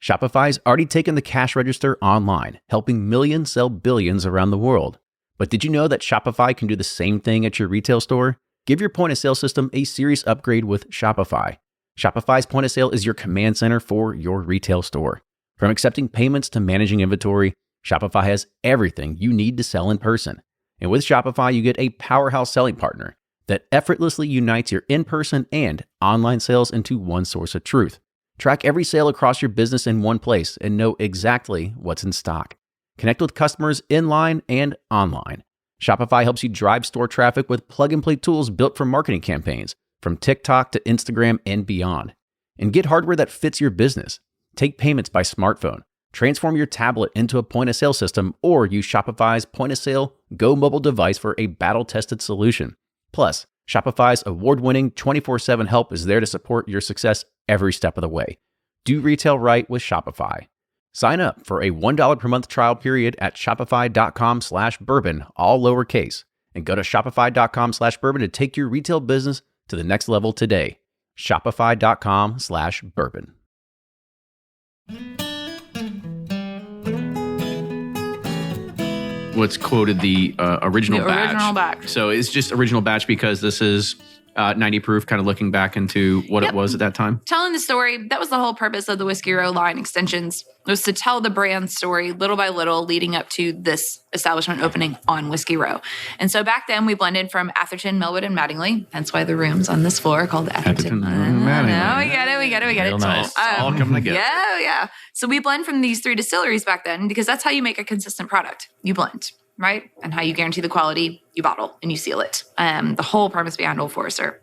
Shopify's already taken the cash register online, helping millions sell billions around the world. But did you know that Shopify can do the same thing at your retail store? Give your point of sale system a serious upgrade with Shopify. Shopify's point of sale is your command center for your retail store. From accepting payments to managing inventory, Shopify has everything you need to sell in person. And with Shopify, you get a powerhouse selling partner that effortlessly unites your in-person and online sales into one source of truth. Track every sale across your business in one place and know exactly what's in stock. Connect with customers in-line and online. Shopify helps you drive store traffic with plug-and-play tools built for marketing campaigns, from TikTok to Instagram and beyond. And get hardware that fits your business. Take payments by smartphone. Transform your tablet into a point-of-sale system or use Shopify's point-of-sale Go mobile device for a battle-tested solution. Plus, Shopify's award-winning 24/7 help is there to support your success every step of the way. Do retail right with Shopify. Sign up for a $1 per month trial period at shopify.com/bourbon, all lowercase, and go to shopify.com/bourbon to take your retail business to the next level today. Shopify.com/bourbon. What's quoted the original batch. Original batch. So it's just original batch because this is 90 proof, kind of looking back into what it was at that time. Telling the story, that was the whole purpose of the Whiskey Row line extensions, was to tell the brand story little by little leading up to this establishment opening on Whiskey Row. And so back then we blended from Atherton, Millwood, and Mattingly. That's why the rooms on this floor are called Atherton. Mattingly. We get it. Real nice. All coming together. Yeah. So we blend from these 3 distilleries back then because that's how you make a consistent product. You blend, right? And how you guarantee the quality, you bottle and you seal it. The whole premise behind Old Forester.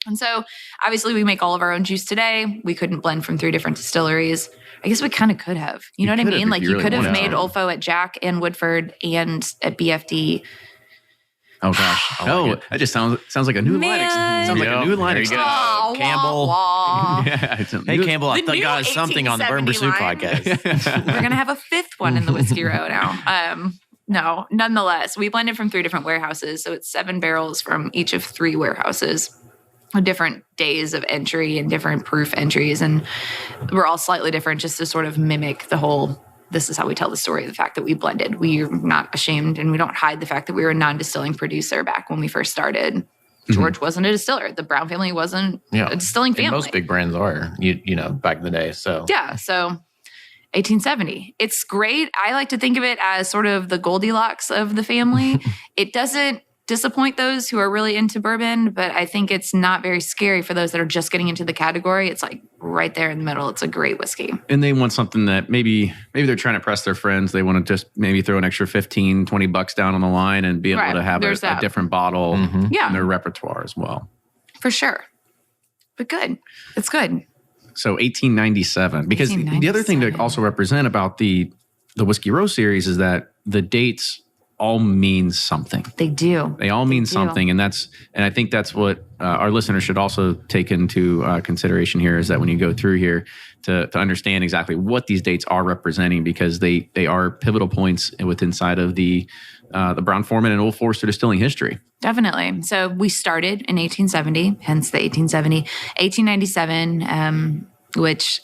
And so obviously we make all of our own juice today. We couldn't blend from 3 different distilleries. I guess we kind of could have. You know what I mean? Like you could have made Olfo at Jack and Woodford and at BFD. Oh gosh! That just sounds like a new line. Sounds like a new line. There you go. Oh, Campbell. wah, wah. Yeah, Hey, Campbell, I The thought you new got something on the Bourbon Pursuit 1870 line. podcast. We're going to have a 5th one in the Whiskey Row now. No, nonetheless, we blended from 3 different warehouses. So it's 7 barrels from each of 3 warehouses with different days of entry and different proof entries. And we're all slightly different just to sort of mimic the whole, this is how we tell the story, the fact that we blended. We're not ashamed and we don't hide the fact that we were a non-distilling producer back when we first started. George wasn't a distiller. The Brown family wasn't a distilling family. And most big brands are, you know, back in the day. So yeah, so 1870. It's great. I like to think of it as sort of the Goldilocks of the family. It doesn't disappoint those who are really into bourbon, but I think it's not very scary for those that are just getting into the category. It's like right there in the middle. It's a great whiskey. And they want something that maybe they're trying to press their friends. They want to just maybe throw an extra $15-$20 down on the line and be able to have a different bottle in their repertoire as well. For sure. But good. It's good. So 1897. Because the other thing to also represent about the Whiskey Row series is that the dates all mean something. They do. They all mean something. And I think that's what our listeners should also take into consideration here, is that when you go through here to understand exactly what these dates are representing, because they are pivotal points inside of the Brown-Forman and Old Forester distilling history. Definitely. So we started in 1870, hence the 1870. 1897, which,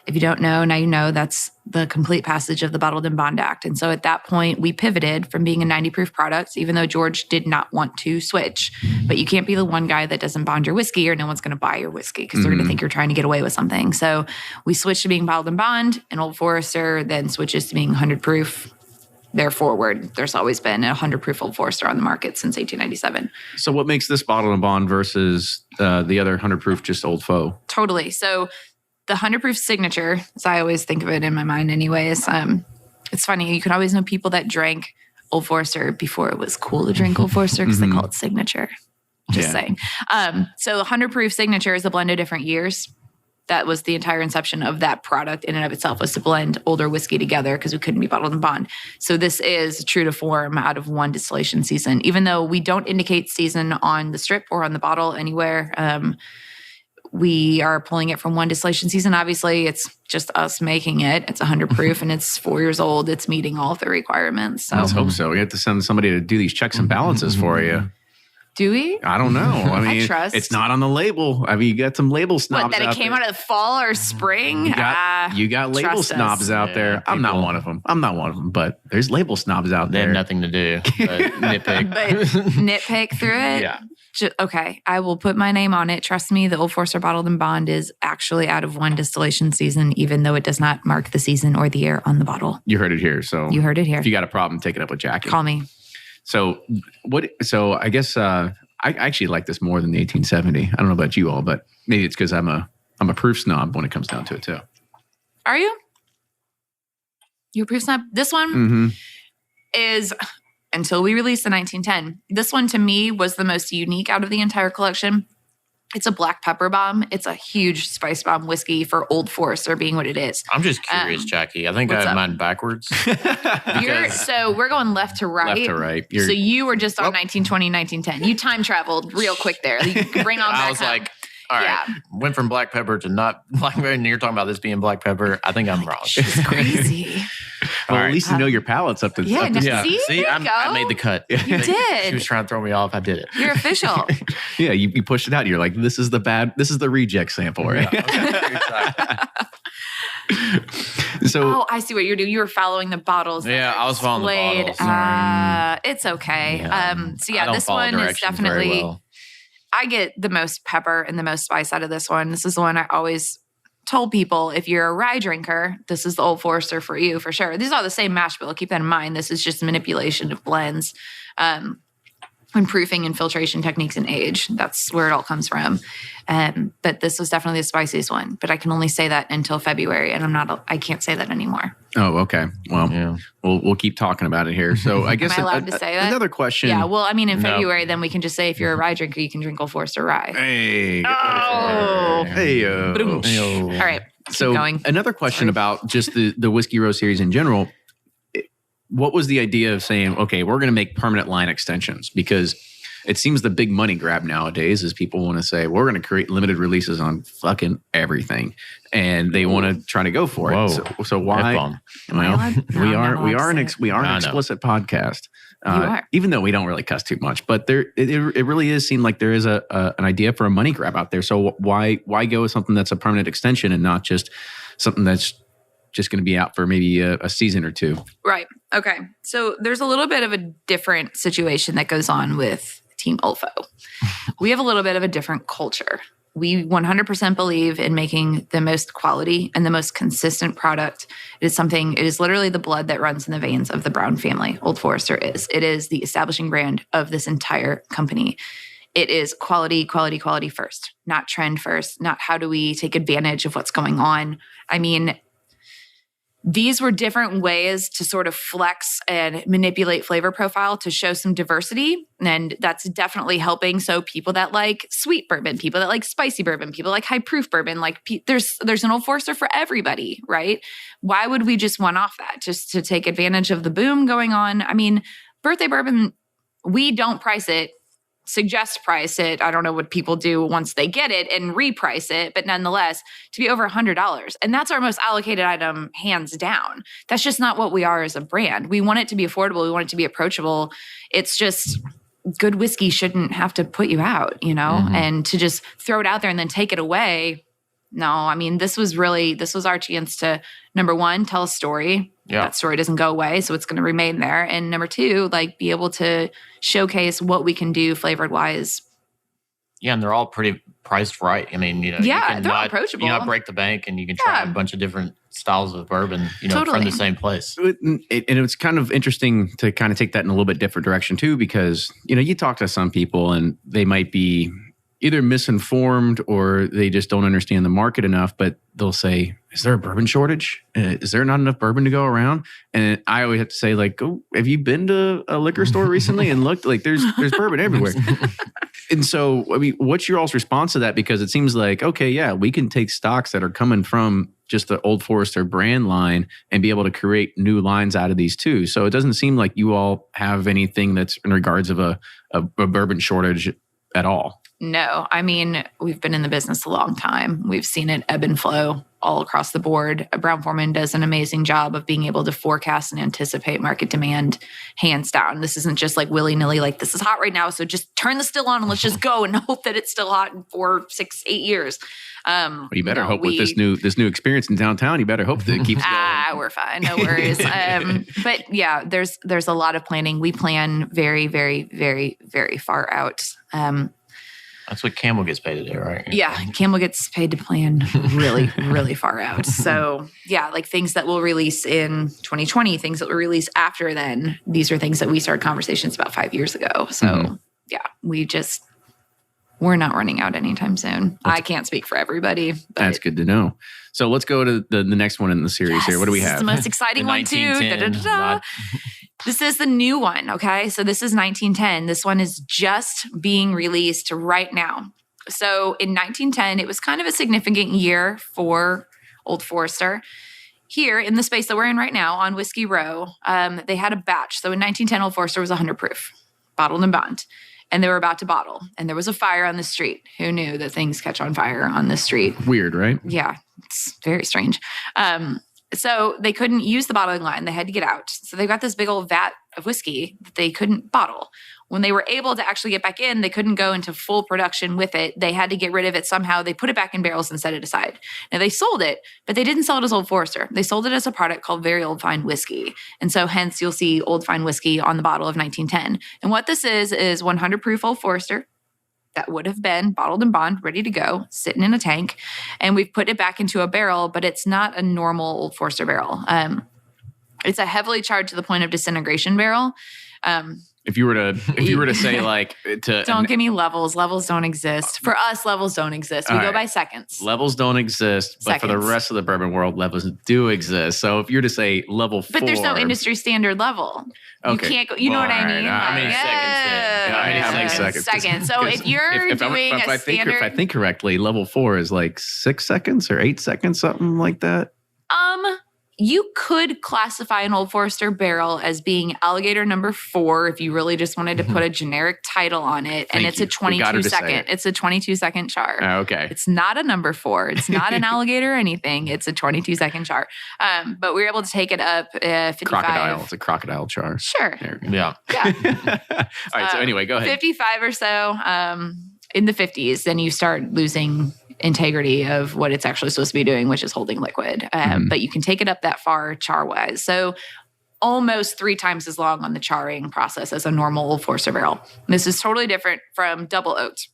if you don't know, now you know, that's the complete passage of the Bottled in Bond Act. And so at that point, we pivoted from being a 90 proof product, even though George did not want to switch. But you can't be the one guy that doesn't bond your whiskey, or no one's going to buy your whiskey because they're going to think you're trying to get away with something. So we switched to being Bottled in Bond, and Old Forester then switches to being 100 proof. Forward, there's always been a 100 proof Old Forester on the market since 1897. So what makes this Bottled in Bond versus the other 100 proof just Old Foe? Totally. So the 100 proof signature, as I always think of it in my mind anyways, it's funny. You can always know people that drank Old Forester before it was cool to drink Old Forester because they call it signature. Just saying. So 100 proof signature is a blend of different years. That was the entire inception of that product in and of itself, was to blend older whiskey together because we couldn't be Bottled in Bond. So this is true to form out of one distillation season. Even though we don't indicate season on the strip or on the bottle anywhere, we are pulling it from one distillation season. Obviously, it's just us making it. It's 100 proof and it's 4 years old. It's meeting all of the requirements. So. Let's hope so. We have to send somebody to do these checks and balances for you. Do we? I don't know. I mean, I trust. It's not on the label. I mean, you got some label snobs What, that it came out of the fall or spring? You got label trust snobs us. out there. I'm not one of them. But there's label snobs out They there. have nothing to do but nitpick. But nitpick through it? Yeah. Okay, I will put my name on it. Trust me, the Old Forester Bottled in Bond is actually out of one distillation season, even though it does not mark the season or the year on the bottle. You heard it here. So You heard it here. If you got a problem, take it up with Jackie. Call me. So I guess I actually like this more than the 1870. I don't know about you all, but maybe it's because I'm a proof snob when it comes down to it too. Are you? You're a proof snob? This one is, until we released the 1910, this one to me was the most unique out of the entire collection. It's a black pepper bomb. It's a huge spice bomb whiskey for Old Forester being what it is. I'm just curious, Jackie. I think I have mine backwards. So we're going left to right. Left to right. So you were just on 1920, 1910. You time traveled real quick there. You can bring on back I was home. like, all right, went from black pepper to not black pepper, and you're talking about this being black pepper. I think I'm wrong. She's crazy. Well, at least you know your palate's up to Yeah, up to- See, there you go. I made the cut. You did. She was trying to throw me off. I did it. You're official. Yeah, you pushed it out. You're like, this is the reject sample, right? So I see what you're doing. You were following the bottles. that Yeah, are I was following the displayed. bottles. It's okay. I don't This follow one is directions very definitely. well. I get the most pepper and the most spice out of this one. This is the one I always told people, if you're a rye drinker, this is the Old Forester for you, for sure. These are the same mash bill. Keep that in mind. This is just manipulation of blends, and proofing and filtration techniques and age. That's where it all comes from. But this was definitely the spiciest one. But I can only say that until February, and I can't say that anymore. Oh, okay. Well, we'll keep talking about it here. So I guess Am I allowed to say that? Another question. Yeah, well, I mean, in No. February, then we can just say if you're a rye drinker, you can drink Old Forester rye. Hey. Oh. Hey. All right, keep So going. another question about just the Whiskey Row series in general. What was the idea of saying, okay, we're going to make permanent line extensions? Because it seems the big money grab nowadays is people want to say, we're going to create limited releases on fucking everything. And they want to try to go for Whoa. it. So why? F-bomb. Am I allowed? No, we I'm are not we allowed are to an say it. we are an I know. explicit podcast. You are. Even though we don't really cuss too much, but it really is seem like there is an idea for a money grab out there. So why go with something that's a permanent extension and not just something that's just going to be out for maybe a season or two? Right. Okay. So there's a little bit of a different situation that goes on with Team Olfo. We have a little bit of a different culture. We 100% believe in making the most quality and the most consistent product. It is literally the blood that runs in the veins of the Brown family. Old Forester is. It is the establishing brand of this entire company. It is quality, quality, quality first, not trend first, not how do we take advantage of what's going on. I mean, these were different ways to sort of flex and manipulate flavor profile to show some diversity. And that's definitely helping. So people that like sweet bourbon, people that like spicy bourbon, people like high proof bourbon, like there's an Old Forester for everybody, right? Why would we just one off that just to take advantage of the boom going on? I mean, birthday bourbon, we don't price it. Suggest price it. I don't know what people do once they get it and reprice it, but nonetheless, to be over $100. And that's our most allocated item, hands down. That's just not what we are as a brand. We want it to be affordable. We want it to be approachable. It's just good whiskey shouldn't have to put you out, you know, and to just throw it out there and then take it away. No, I mean, this was our chance to, number one, tell a story. Yeah. That story doesn't go away, so it's going to remain there. And number two, like be able to showcase what we can do flavored wise. Yeah, and they're all pretty priced right. I mean, you know, Yeah, you can they're not, approachable. You not break the bank, and you can try Yeah. a bunch of different styles of bourbon, you know, Totally. from the same place. And it's kind of interesting to kind of take that in a little bit different direction too, because, you know, you talk to some people and they might be either misinformed or they just don't understand the market enough, but they'll say, is there a bourbon shortage? Is there not enough bourbon to go around? And I always have to say, like, oh, have you been to a liquor store recently and looked? Like, there's bourbon everywhere. And so, I mean, what's your all's response to that? Because it seems like, okay, yeah, we can take stocks that are coming from just the Old Forester brand line and be able to create new lines out of these too. So it doesn't seem like you all have anything that's in regards of a bourbon shortage at all. No, I mean, we've been in the business a long time. We've seen it ebb and flow all across the board. Brown-Forman does an amazing job of being able to forecast and anticipate market demand, hands down. This isn't just like willy-nilly, like this is hot right now, so just turn the still on and let's just go and hope that it's still hot in 4, 6, 8 years. Well, you better hope with this new experience in downtown, you better hope that it keeps going. We're fine. No worries. But yeah, there's a lot of planning. We plan very, very, very, very far out. That's what Camel gets paid to do, right? Yeah, Camel gets paid to plan really, really far out. So yeah, like things that we'll release in 2020, things that we'll release after then. These are things that we started conversations about 5 years ago. So yeah, we're not running out anytime soon. I can't speak for everybody. But That's good to know. So let's go to the next one in the series here. What do we This is have? the most exciting The one too. 1910, not- This is the new one, okay? So this is 1910. This one is just being released right now. So in 1910, it was kind of a significant year for Old Forester. Here in the space that we're in right now on Whiskey Row, they had a batch. So in 1910, Old Forester was 100 proof, bottled and bond. And they were about to bottle. And there was a fire on the street. Who knew that things catch on fire on the street? Weird, right? Yeah, it's very strange. So they couldn't use the bottling line. They had to get out. So they got this big old vat of whiskey that they couldn't bottle. When they were able to actually get back in, they couldn't go into full production with it. They had to get rid of it somehow. They put it back in barrels and set it aside. Now they sold it, but they didn't sell it as Old Forester. They sold it as a product called Very Old Fine Whiskey. And so hence you'll see Old Fine Whiskey on the bottle of 1910. And what this is 100 proof Old Forester that would have been bottled and bond, ready to go, sitting in a tank. And we've put it back into a barrel, but it's not a normal Old Forester barrel. It's a heavily charged to the point of disintegration barrel. If you were to say like don't give me levels. Levels don't exist. For us, levels don't exist. We go by seconds. Levels don't exist, but for the rest of the bourbon world, levels do exist. So if you're to say level 4, but there's no industry standard level. Okay. You can't go. You know what I mean? How many seconds? Seconds. So if you're doing a standard, if I think correctly, level 4 is like 6 seconds or 8 seconds, something like that. You could classify an Old Forester barrel as being alligator number 4 if you really just wanted to put a generic title on it. And it's a 22 second. It's a 22-second char. Okay. It's not a number 4. It's not an alligator or anything. It's a 22-second char. But we were able to take it up 55. Crocodile. It's a crocodile char. Sure. Yeah. Yeah. All right. So anyway, go ahead. 55 or so in the 50s, then you start losing integrity of what it's actually supposed to be doing, which is holding liquid. But you can take it up that far char-wise. So almost 3 times as long on the charring process as a normal Old Forester barrel. This is totally different from double oaked.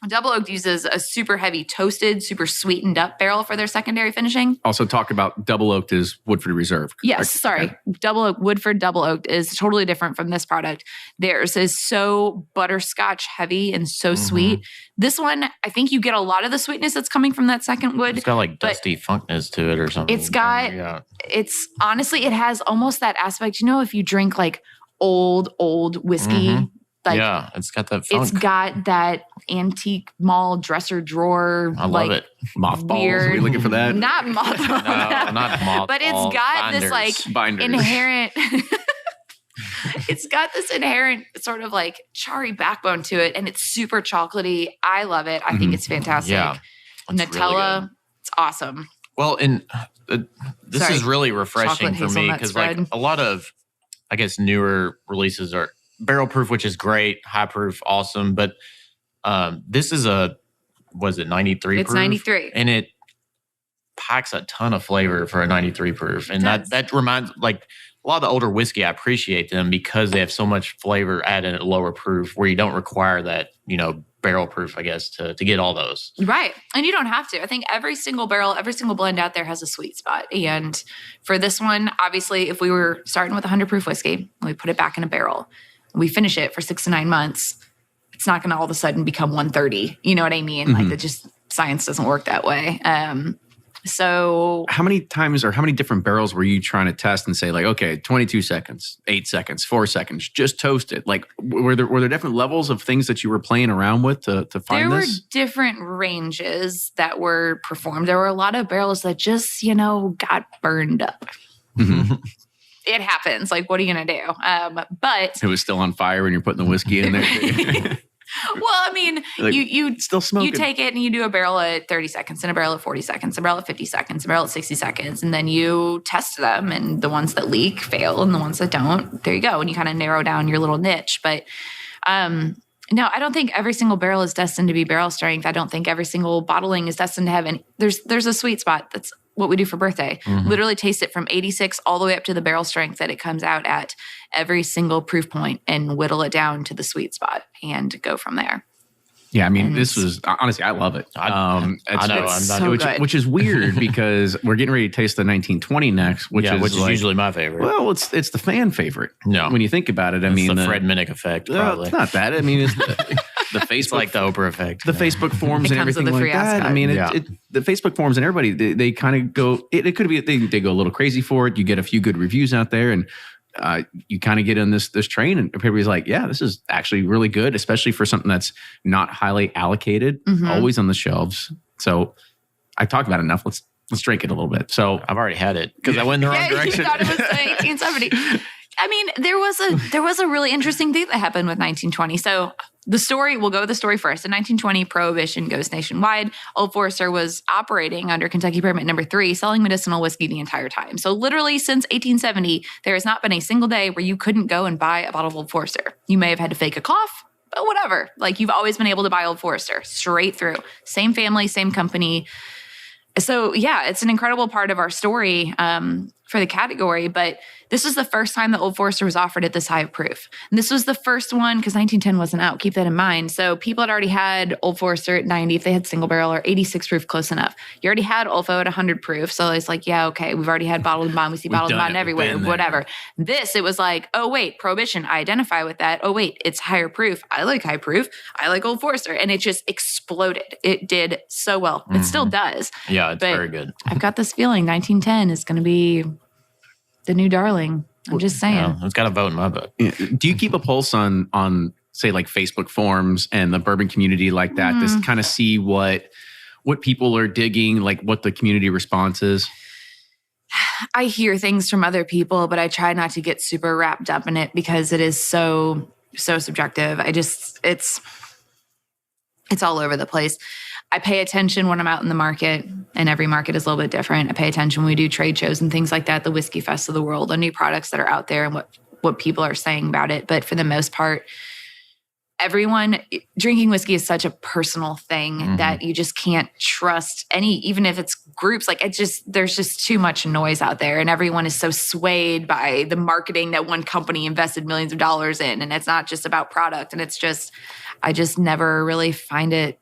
Double oaked uses a super heavy toasted, super sweetened up barrel for their secondary finishing. Also talk about double oaked is Woodford Reserve. Yes, sorry. Okay. Double oak, Woodford double oaked is totally different from this product. Theirs is so butterscotch heavy and so sweet. This one, I think you get a lot of the sweetness that's coming from that second wood. It's got like dusty funkness to it or something. It's got, it's honestly, it has almost that aspect. You know, if you drink like old whiskey, like, yeah, it's got that funk. It's got that antique mall dresser drawer. I love it. Mothballs. Weird. Are we looking for that? Not mothballs. No, not mothballs. But it's got binders. this like Binders. inherent. It's got this inherent sort of like charry backbone to it, and it's super chocolatey. I love it. I think it's fantastic. Yeah, Nutella, really it's awesome. Well, and this is really refreshing for me because like a lot of, I guess, newer releases are barrel proof, which is great, high proof, awesome. But this is was it 93 It's proof? 93. And it packs a ton of flavor for a 93 proof. And that reminds, like, a lot of the older whiskey, I appreciate them because they have so much flavor added at a lower proof where you don't require that, barrel proof, I guess, to get all those. Right. And you don't have to. I think every single barrel, every single blend out there has a sweet spot. And for this one, obviously, if we were starting with 100 proof whiskey and we put it back in a barrel, we finish it for 6 to 9 months, it's not going to all of a sudden become 130. You know what I mean? Like, science doesn't work that way. So how many times or how many different barrels were you trying to test and say like, okay, 22 seconds, 8 seconds, 4 seconds, just toast it? Like, were there different levels of things that you were playing around with to find there this? There were different ranges that were performed. There were a lot of barrels that just, got burned up. It happens. Like, what are you going to do? But it was still on fire when you're putting the whiskey in there. Well, I mean, like, you still smoking. You take it and you do a barrel at 30 seconds and a barrel at 40 seconds, a barrel at 50 seconds, a barrel at 60 seconds, and then you test them, and the ones that leak fail, and the ones that don't, there you go, and you kind of narrow down your little niche. But no, I don't think every single barrel is destined to be barrel strength. I don't think every single bottling is destined to have any. There's a sweet spot. That's what we do for birthday. Literally taste it from 86 all the way up to the barrel strength that it comes out at every single proof point and whittle it down to the sweet spot and go from there. Yeah, I mean, this was honestly, I love it. I know, it's so good. Which is weird because we're getting ready to taste the 1920 next, which is usually my favorite. Well, it's the fan favorite. No, when you think about it, I mean, the Fred Minnick effect. Probably it's not that. I mean, it's the Facebook, it's like the Oprah effect, the Facebook forums and everything like that. I mean, the Facebook forums and everybody they kind of go. It could be they go a little crazy for it. You get a few good reviews out there, and you kind of get in this train, and everybody's like, yeah, this is actually really good, especially for something that's not highly allocated, always on the shelves. So I talked about it enough. Let's drink it a little bit. So I've already had it because I went in the wrong direction. You thought it was 1870. I mean, there was a really interesting thing that happened with 1920. So the story, we'll go with the story first. In 1920, Prohibition goes nationwide. Old Forester was operating under Kentucky Permit Number 3, selling medicinal whiskey the entire time. So literally since 1870, there has not been a single day where you couldn't go and buy a bottle of Old Forester. You may have had to fake a cough, but whatever. Like, you've always been able to buy Old Forester straight through. Same family, same company. So yeah, it's an incredible part of our story for the category, but this was the first time that Old Forester was offered at this high of proof. And this was the first one, because 1910 wasn't out, keep that in mind. So people had already had Old Forester at 90 if they had single barrel, or 86 proof, close enough. You already had Olfo at 100 proof. So it's like, yeah, okay, we've already had bottled and bond. We see bottled and bond everywhere, whatever. This, it was like, oh wait, Prohibition, I identify with that. Oh wait, it's higher proof. I like high proof. I like Old Forester. And it just exploded. It did so well. It still does. Yeah, it's very good. I've got this feeling 1910 is going to be the new darling. I'm just saying. Yeah, it's got a vote in my book. do you keep a pulse on say like Facebook forums and the bourbon community like that, to kind of see what people are digging, like what the community response is? I hear things from other people, but I try not to get super wrapped up in it because it is so subjective. It's all over the place. I pay attention when I'm out in the market, and every market is a little bit different. I pay attention when we do trade shows and things like that, the Whiskey Fest of the world, the new products that are out there and what people are saying about it. But for the most part, everyone, drinking whiskey is such a personal thing that you just can't trust even if it's groups, like there's just too much noise out there, and everyone is so swayed by the marketing that one company invested millions of dollars in. And it's not just about product. And I just never really find it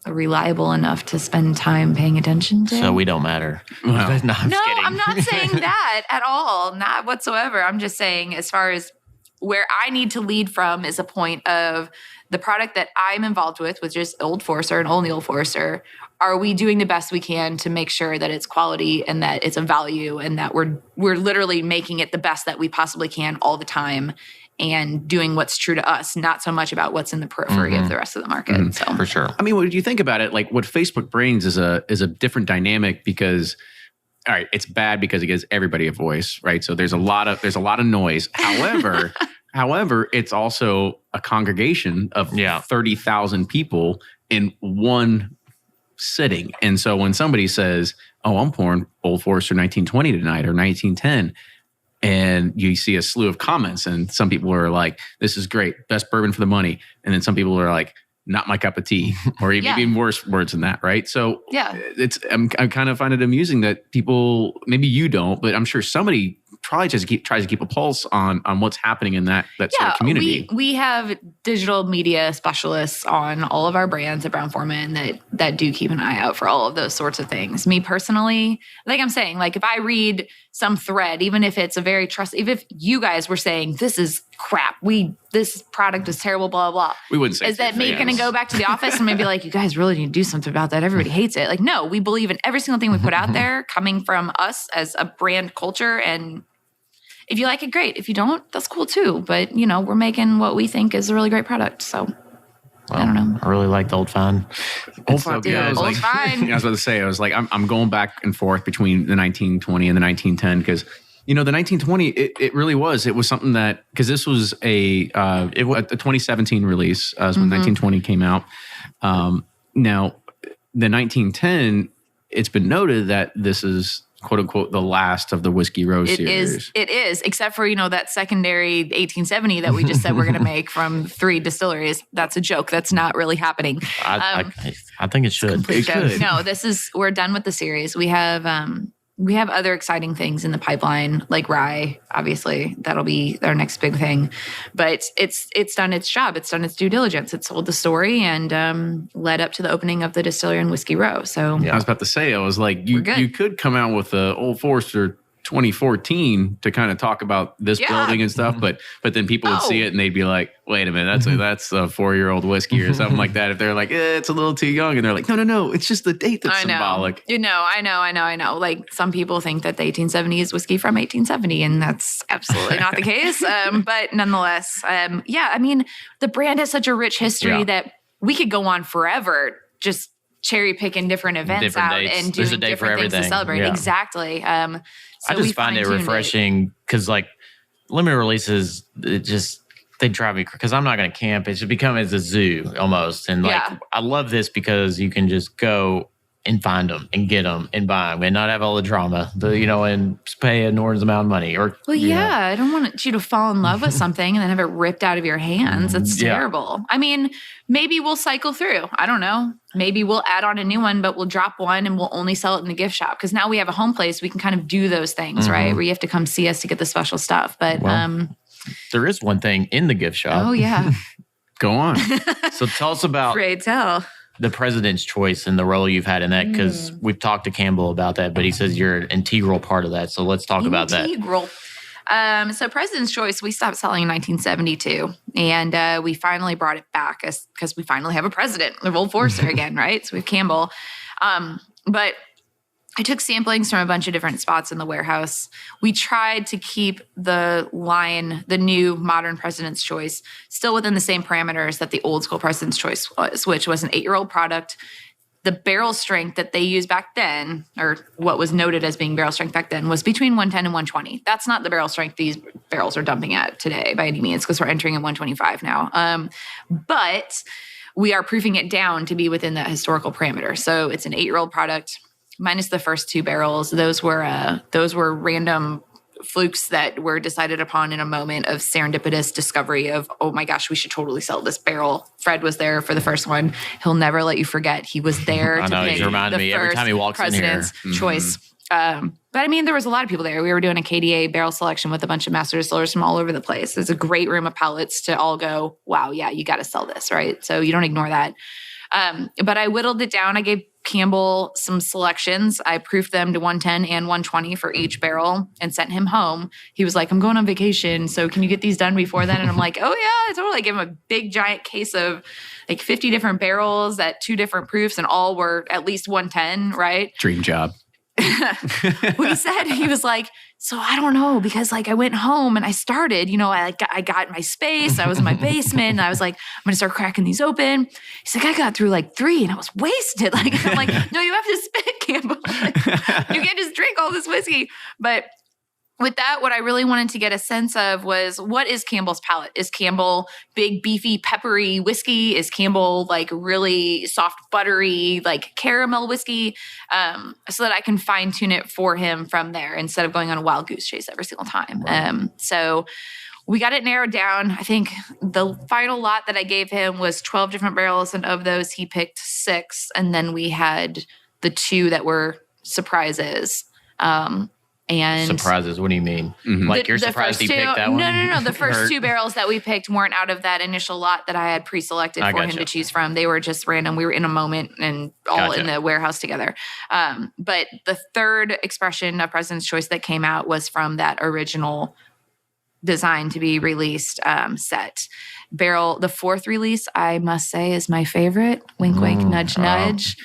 reliable enough to spend time paying attention to. So we don't matter. Well, no, I'm not saying that at all. Not whatsoever. I'm just saying, as far as where I need to lead from, is a point of the product that I'm involved with, which is Old Forester and only Old Forester. Are we doing the best we can to make sure that it's quality and that it's a value, and that we're literally making it the best that we possibly can all the time, and doing what's true to us, not so much about what's in the periphery of the rest of the market. So for sure. I mean, when you think about it, like what Facebook brings is a different dynamic, because, all right, it's bad because it gives everybody a voice, right? So there's a lot of noise. However, it's also a congregation of 30,000 people in one sitting. And so when somebody says, "Oh, I'm pouring Old Forester 1920 tonight," or 1910. And you see a slew of comments, and some people are like, "This is great, best bourbon for the money." And then some people are like, "Not my cup of tea," or even worse words than that, right? So I kind of find it amusing that people, maybe you don't, but I'm sure somebody tries to keep a pulse on what's happening in that sort of community. We have digital media specialists on all of our brands at Brown-Forman that do keep an eye out for all of those sorts of things. Me personally, like I'm saying, like if I read some thread, even if it's a very even if you guys were saying this is crap, this product is terrible, blah, blah, blah. We wouldn't say. Is that me going to go back to the office and maybe like, you guys really need to do something about that? Everybody hates it. Like, no, we believe in every single thing we put out there coming from us as a brand culture. And if you like it, great. If you don't, that's cool too. But, we're making what we think is a really great product. So I don't know. I really like the Old Fine. Old Fine. Fine. I was about to say, I was like, I'm going back and forth between the 1920 and the 1910, because the 1920, it really was. It was something that, because this was a 2017 release, when 1920 came out. Now, the 1910, it's been noted that this is, quote unquote, the last of the Whiskey Row series. It is, except for, that secondary 1870 that we just said we're going to make from 3 distilleries. That's a joke. That's not really happening. I think it should. It could. No, we're done with the series. We have other exciting things in the pipeline, like rye. Obviously, that'll be our next big thing. But it's done its job. It's done its due diligence. It told the story and led up to the opening of the distillery in Whiskey Row. So I was about to say, I was like, you could come out with a Old Forester 2014 to kind of talk about this building and stuff, but then people would see it and they'd be like, wait a minute, that's a 4-year-old whiskey or something like that. If they're like, it's a little too young, and they're like, no, it's just the date that's symbolic. I know. Like some people think that the 1870 is whiskey from 1870, and that's absolutely not the case. But nonetheless, I mean, the brand has such a rich history that we could go on forever just cherry picking different events out dates. and There's doing a day for different things to everything. celebrate. Yeah. Exactly. I just find it refreshing because like limited releases, they drive me because I'm not going to camp. It's become as a zoo almost. And like, I love this because you can just go and find them and get them and buy them and not have all the drama, and pay an enormous amount of money. I don't want you to fall in love with something and then have it ripped out of your hands. It's terrible. I mean, maybe we'll cycle through. I don't know. Maybe we'll add on a new one, but we'll drop one and we'll only sell it in the gift shop. Because now we have a home place. We can kind of do those things, right? Where you have to come see us to get the special stuff. But there is one thing in the gift shop. Oh, yeah. Go on. So tell us about Pray tell. the president's choice and the role you've had in that, because we've talked to Campbell about that, but he says you're an integral part of that. So let's talk about that. Integral. So President's Choice, we stopped selling in 1972, and we finally brought it back because we finally have a president, the Old Forester again, right? So we have Campbell. But I took samplings from a bunch of different spots in the warehouse. We tried to keep the line, the new modern President's Choice, still within the same parameters that the old school President's Choice was, which was an 8-year-old product. The barrel strength that they used back then, or what was noted as being barrel strength back then, was between 110 and 120. That's not the barrel strength these barrels are dumping at today by any means, because we're entering at 125 now. But we are proofing it down to be within that historical parameter. So it's an 8-year-old product, minus the first 2 barrels. Those were random flukes that were decided upon in a moment of serendipitous discovery of, oh my gosh, we should totally sell this barrel. Fred was there for the first one. He'll never let you forget. He was there I to know, pick he's reminded me every time he walks in here. President's Choice. But I mean, there was a lot of people there. We were doing a KDA barrel selection with a bunch of master distillers from all over the place. There's a great room of palates to all go, wow, yeah, you got to sell this, right? So you don't ignore that. But I whittled it down. I gave Campbell some selections. I proofed them to 110 and 120 for each barrel and sent him home. He was like, I'm going on vacation, so can you get these done before then? And I'm like, oh yeah, I totally. Gave him a big giant case of like 50 different barrels at 2 different proofs, and all were at least 110, right? Dream job. He was like, so I don't know, because like I went home and I started, I got my space. I was in my basement and I was like, I'm going to start cracking these open. He's like, I got through like 3 and I was wasted. Like, I'm like, no, you have to spit, Campbell. You can't just drink all this whiskey. But with that, what I really wanted to get a sense of was, what is Campbell's palate? Is Campbell big, beefy, peppery whiskey? Is Campbell like really soft, buttery, like caramel whiskey? So that I can fine tune it for him from there instead of going on a wild goose chase every single time. Right. So we got it narrowed down. I think the final lot that I gave him was 12 different barrels, and of those he picked 6. And then we had the 2 that were surprises. And surprises, what do you mean? Like you're surprised he picked that one? No. The first 2 barrels that we picked weren't out of that initial lot that I had pre-selected for him to choose from. They were just random. We were in a moment and all in the warehouse together. But the third expression of President's Choice that came out was from that original design to be released set. Barrel, the 4th release, I must say, is my favorite. Wink, wink, nudge, nudge.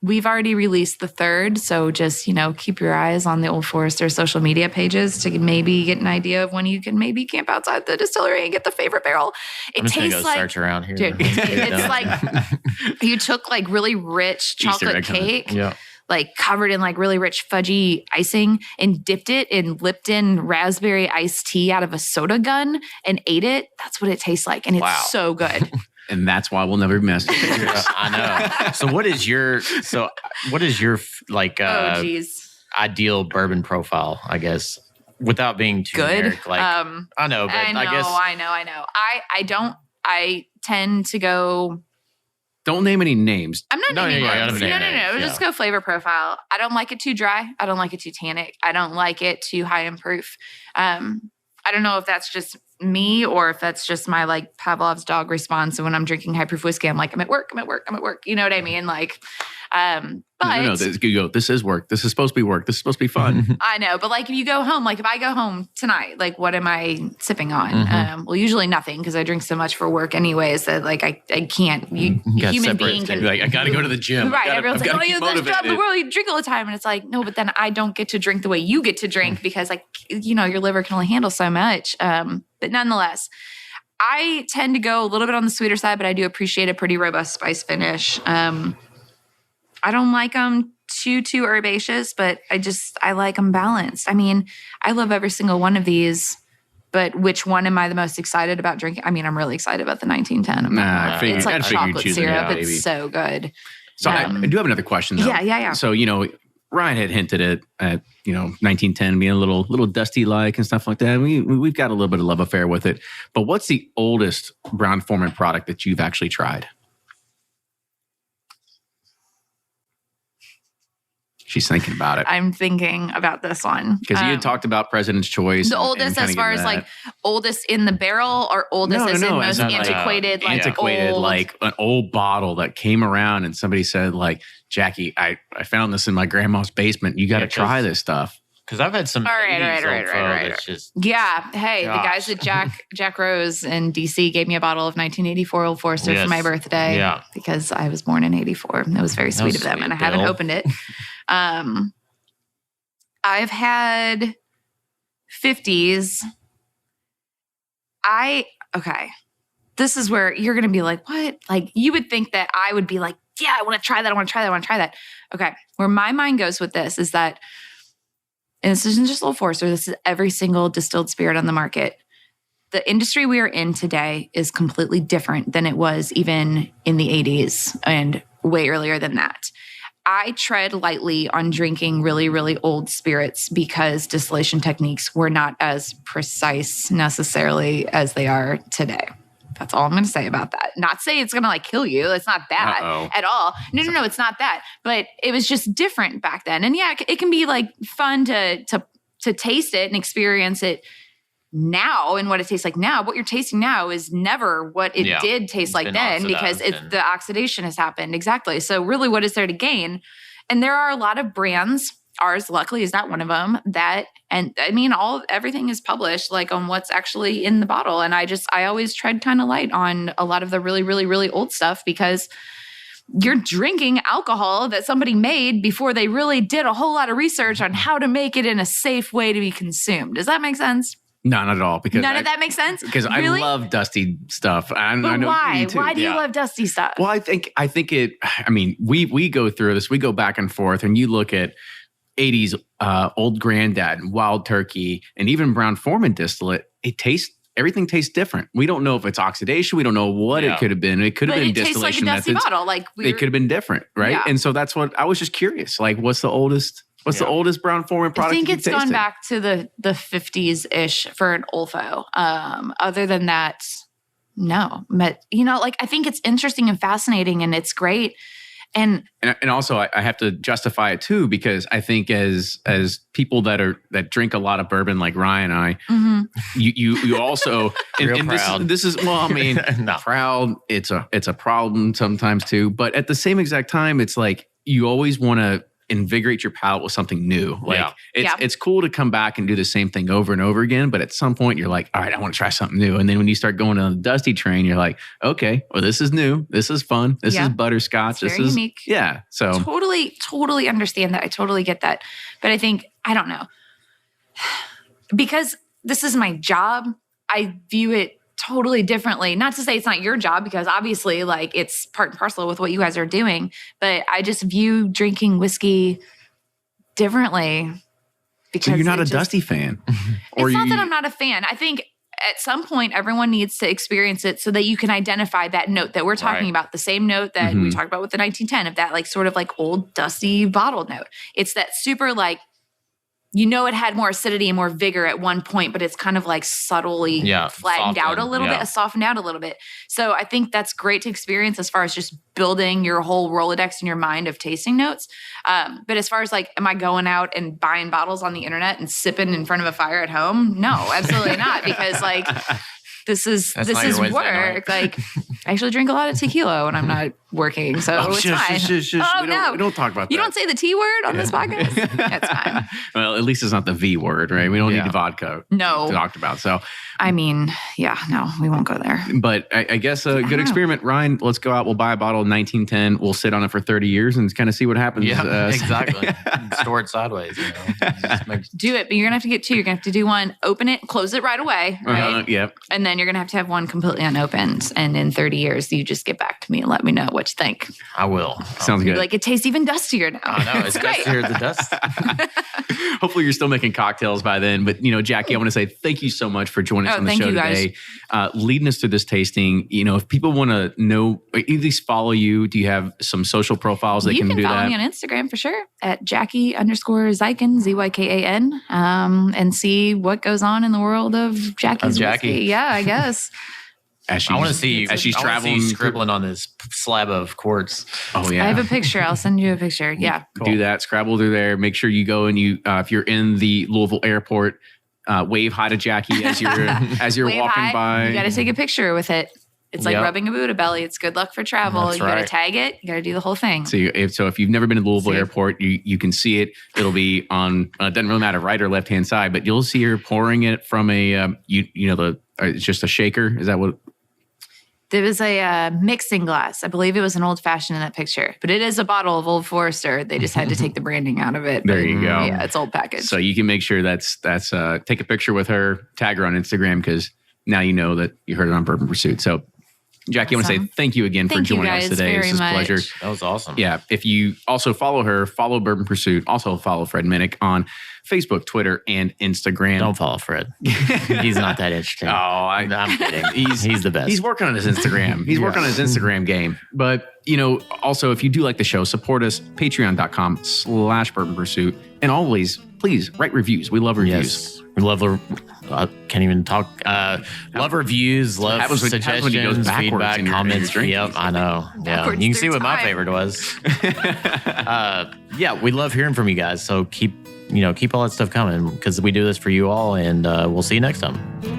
We've already released the 3rd, so just, keep your eyes on the Old Forester social media pages to maybe get an idea of when you can maybe camp outside the distillery and get the favorite barrel. I'm just gonna go search around here. Dude, it's like you took like really rich chocolate cake, like covered in like really rich fudgy icing, and dipped it in Lipton raspberry iced tea out of a soda gun and ate it. That's what it tastes like, and it's so good. And that's why we'll never miss it. I know. So what is your like ideal bourbon profile, I guess, without being too generic? Like, I know, but I guess I know. I tend to go. Don't name any names. I'm not naming names. No. Just go flavor profile. I don't like it too dry. I don't like it too tannic. I don't like it too high in proof. I don't know if that's just me or if that's just my like Pavlov's dog response. And when I'm drinking high proof whiskey, I'm like, I'm at work. You know what I mean? Like, But no, you go, this is work. This is supposed to be work. This is supposed to be fun. I know, but like if you go home, like if I go home tonight, like what am I sipping on? Well, usually nothing because I drink so much for work anyways that like I can't. Human being can, like, I got to go to the gym. Right. Everyone's like, oh, you're the best job in the world. You drink all the time. And it's like, no, but then I don't get to drink the way you get to drink because like, your liver can only handle so much. But nonetheless, I tend to go a little bit on the sweeter side, but I do appreciate a pretty robust spice finish. I don't like them too herbaceous, but I like them balanced. I mean, I love every single one of these, but which one am I the most excited about drinking? I mean, I'm really excited about the 1910. It's like chocolate syrup. It's so good. So I do have another question though. Yeah. So, Ryan had hinted at 1910 being a little dusty like and stuff like that. We've got a little bit of love affair with it. But what's the oldest Brown-Forman product that you've actually tried? She's thinking about it. I'm thinking about this one. Because you had talked about President's Choice. The oldest as far as like oldest in the barrel or oldest as in most antiquated, like antiquated, old. like an old bottle that came around and somebody said like, Jackie, I found this in my grandma's basement. You got to try this stuff. Because I've had some. Right. Yeah. Hey, the guys at Jack Rose in DC gave me a bottle of 1984 Old Forester for my birthday. Yeah. Because I was born in 84. It was very sweet of them, and I haven't opened it. I've had 50s. Okay. This is where you're going to be like, what? Like, you would think that I would be like, yeah, I want to try that. Okay. Where my mind goes with this is that, and this isn't just Old Forester, this is every single distilled spirit on the market. The industry we are in today is completely different than it was even in the 80s and way earlier than that. I tread lightly on drinking really, really old spirits because distillation techniques were not as precise necessarily as they are today. That's all I'm going to say about that. Not say it's going to like kill you. It's not that at all. No, it's not that. But it was just different back then. And yeah, it can be like fun to taste it and experience it now and what it tastes like now. What you're tasting now is never what it did taste like then because the oxidation has happened. Exactly. So really what is there to gain? And there are a lot of brands, ours luckily is not one of them, everything is published like on what's actually in the bottle. And I always tread kind of light on a lot of the really, really, really old stuff because you're drinking alcohol that somebody made before they really did a whole lot of research on how to make it in a safe way to be consumed. Does that make sense? No, not at all. Because none of that makes sense? Because really? I love dusty stuff. I know why? You too. Why do you love dusty stuff? Well, I think we go through this. We go back and forth and you look at 80s Old Granddad, Wild Turkey, and even Brown-Forman distillate. Everything tastes different. We don't know if it's oxidation. We don't know what it could have been. It could have been distillation methods. It tastes like a dusty bottle. It could have been different, right? Yeah. And so that's what I was just curious. Like, what's the oldest Brown-Forman product? I think it's gone back to the 50s-ish for an Olfo. Other than that, no. But, I think it's interesting and fascinating and it's great. And also I have to justify it too, because I think as people that drink a lot of bourbon like Ryan and I, you also and this is proud. It's a problem sometimes too. But at the same exact time, it's like you always want to invigorate your palate with something new. Like it's cool to come back and do the same thing over and over again. But at some point you're like, all right, I want to try something new. And then when you start going on the dusty train, you're like, okay, well, this is new. This is fun. This is butterscotch. This is unique. Yeah. So totally understand that. I totally get that. But I think, I don't know, because this is my job, I view it totally differently. Not to say it's not your job, because obviously like it's part and parcel with what you guys are doing, but I just view drinking whiskey differently. Because so you're not a dusty fan? It's not that I'm not a fan. I think at some point everyone needs to experience it so that you can identify that note that we're talking about, the same note that we talked about with the 1910, of that like sort of like old dusty bottle note. It's that super like, it had more acidity and more vigor at one point, but it's kind of like subtly flattened out a little bit, softened out a little bit. So I think that's great to experience as far as just building your whole Rolodex in your mind of tasting notes. But as far as like, am I going out and buying bottles on the internet and sipping in front of a fire at home? No, absolutely not. Because like, this is work. Like I actually drink a lot of tequila when I'm not working, so it's fine. We don't talk about that. You don't say the T word on this podcast? That's fine. Well, at least it's not the V word, right? We don't need the vodka talked about. So, I mean, no, we won't go there. But I guess a good experiment. Ryan, let's go out. We'll buy a bottle of 1910. We'll sit on it for 30 years and kind of see what happens. Yeah, exactly. Store it sideways. Do it, but you're going to have to get two. You're going to have to do one, open it, close it right away, right? Yep. And then you're going to have one completely unopened. And in 30 years, you just get back to me and let me know what you think. I will. Sounds good. Like, it tastes even dustier now. I know. It's dustier than dust. Hopefully you're still making cocktails by then. But, Jackie, I want to say thank you so much for joining us on the show today. Leading us through this tasting. If people want to know, at least follow you, do you have some social profiles that can do that? You can follow me on Instagram for sure at Jackie_Zykan, Zykan, and see what goes on in the world of Jackie's whiskey. Yeah, I guess. I want to see as she's traveling, scribbling on this slab of quartz. Oh yeah, I have a picture. I'll send you a picture. Yeah, cool. Do that. Scrabble through there. Make sure you go and if you're in the Louisville airport, wave hi to Jackie as you're walking by. You got to take a picture with it. It's like rubbing a Buddha belly. It's good luck for travel. You got to tag it. You got to do the whole thing. So if you've never been to Louisville Airport, you can see it. It'll be on. It doesn't really matter right or left hand side, but you'll see her pouring it from a it's just a shaker. Is that what? There was a mixing glass. I believe it was an old fashioned in that picture, but it is a bottle of Old Forester. They just had to take the branding out of it. There you go. Yeah, it's old package. So you can make sure that's take a picture with her, tag her on Instagram, because now you know that you heard it on Bourbon Pursuit. So Jackie, I want to say thank you again for joining us today. It's a pleasure. That was awesome. Yeah. If you also follow her, follow Bourbon Pursuit. Also follow Fred Minnick on Facebook, Twitter, and Instagram. Don't follow Fred. He's not that interesting. I'm kidding. He's the best. He's working on his Instagram. He's working on his Instagram game. But, also, if you do like the show, support us, patreon.com/Bourbon Pursuit. And always, please write reviews. We love reviews. Yes. We love can't even talk. Love reviews, love suggestions, feedback, comments. Yep, I know. Yeah, you can see what my favorite was. We love hearing from you guys. So keep all that stuff coming because we do this for you all, and we'll see you next time.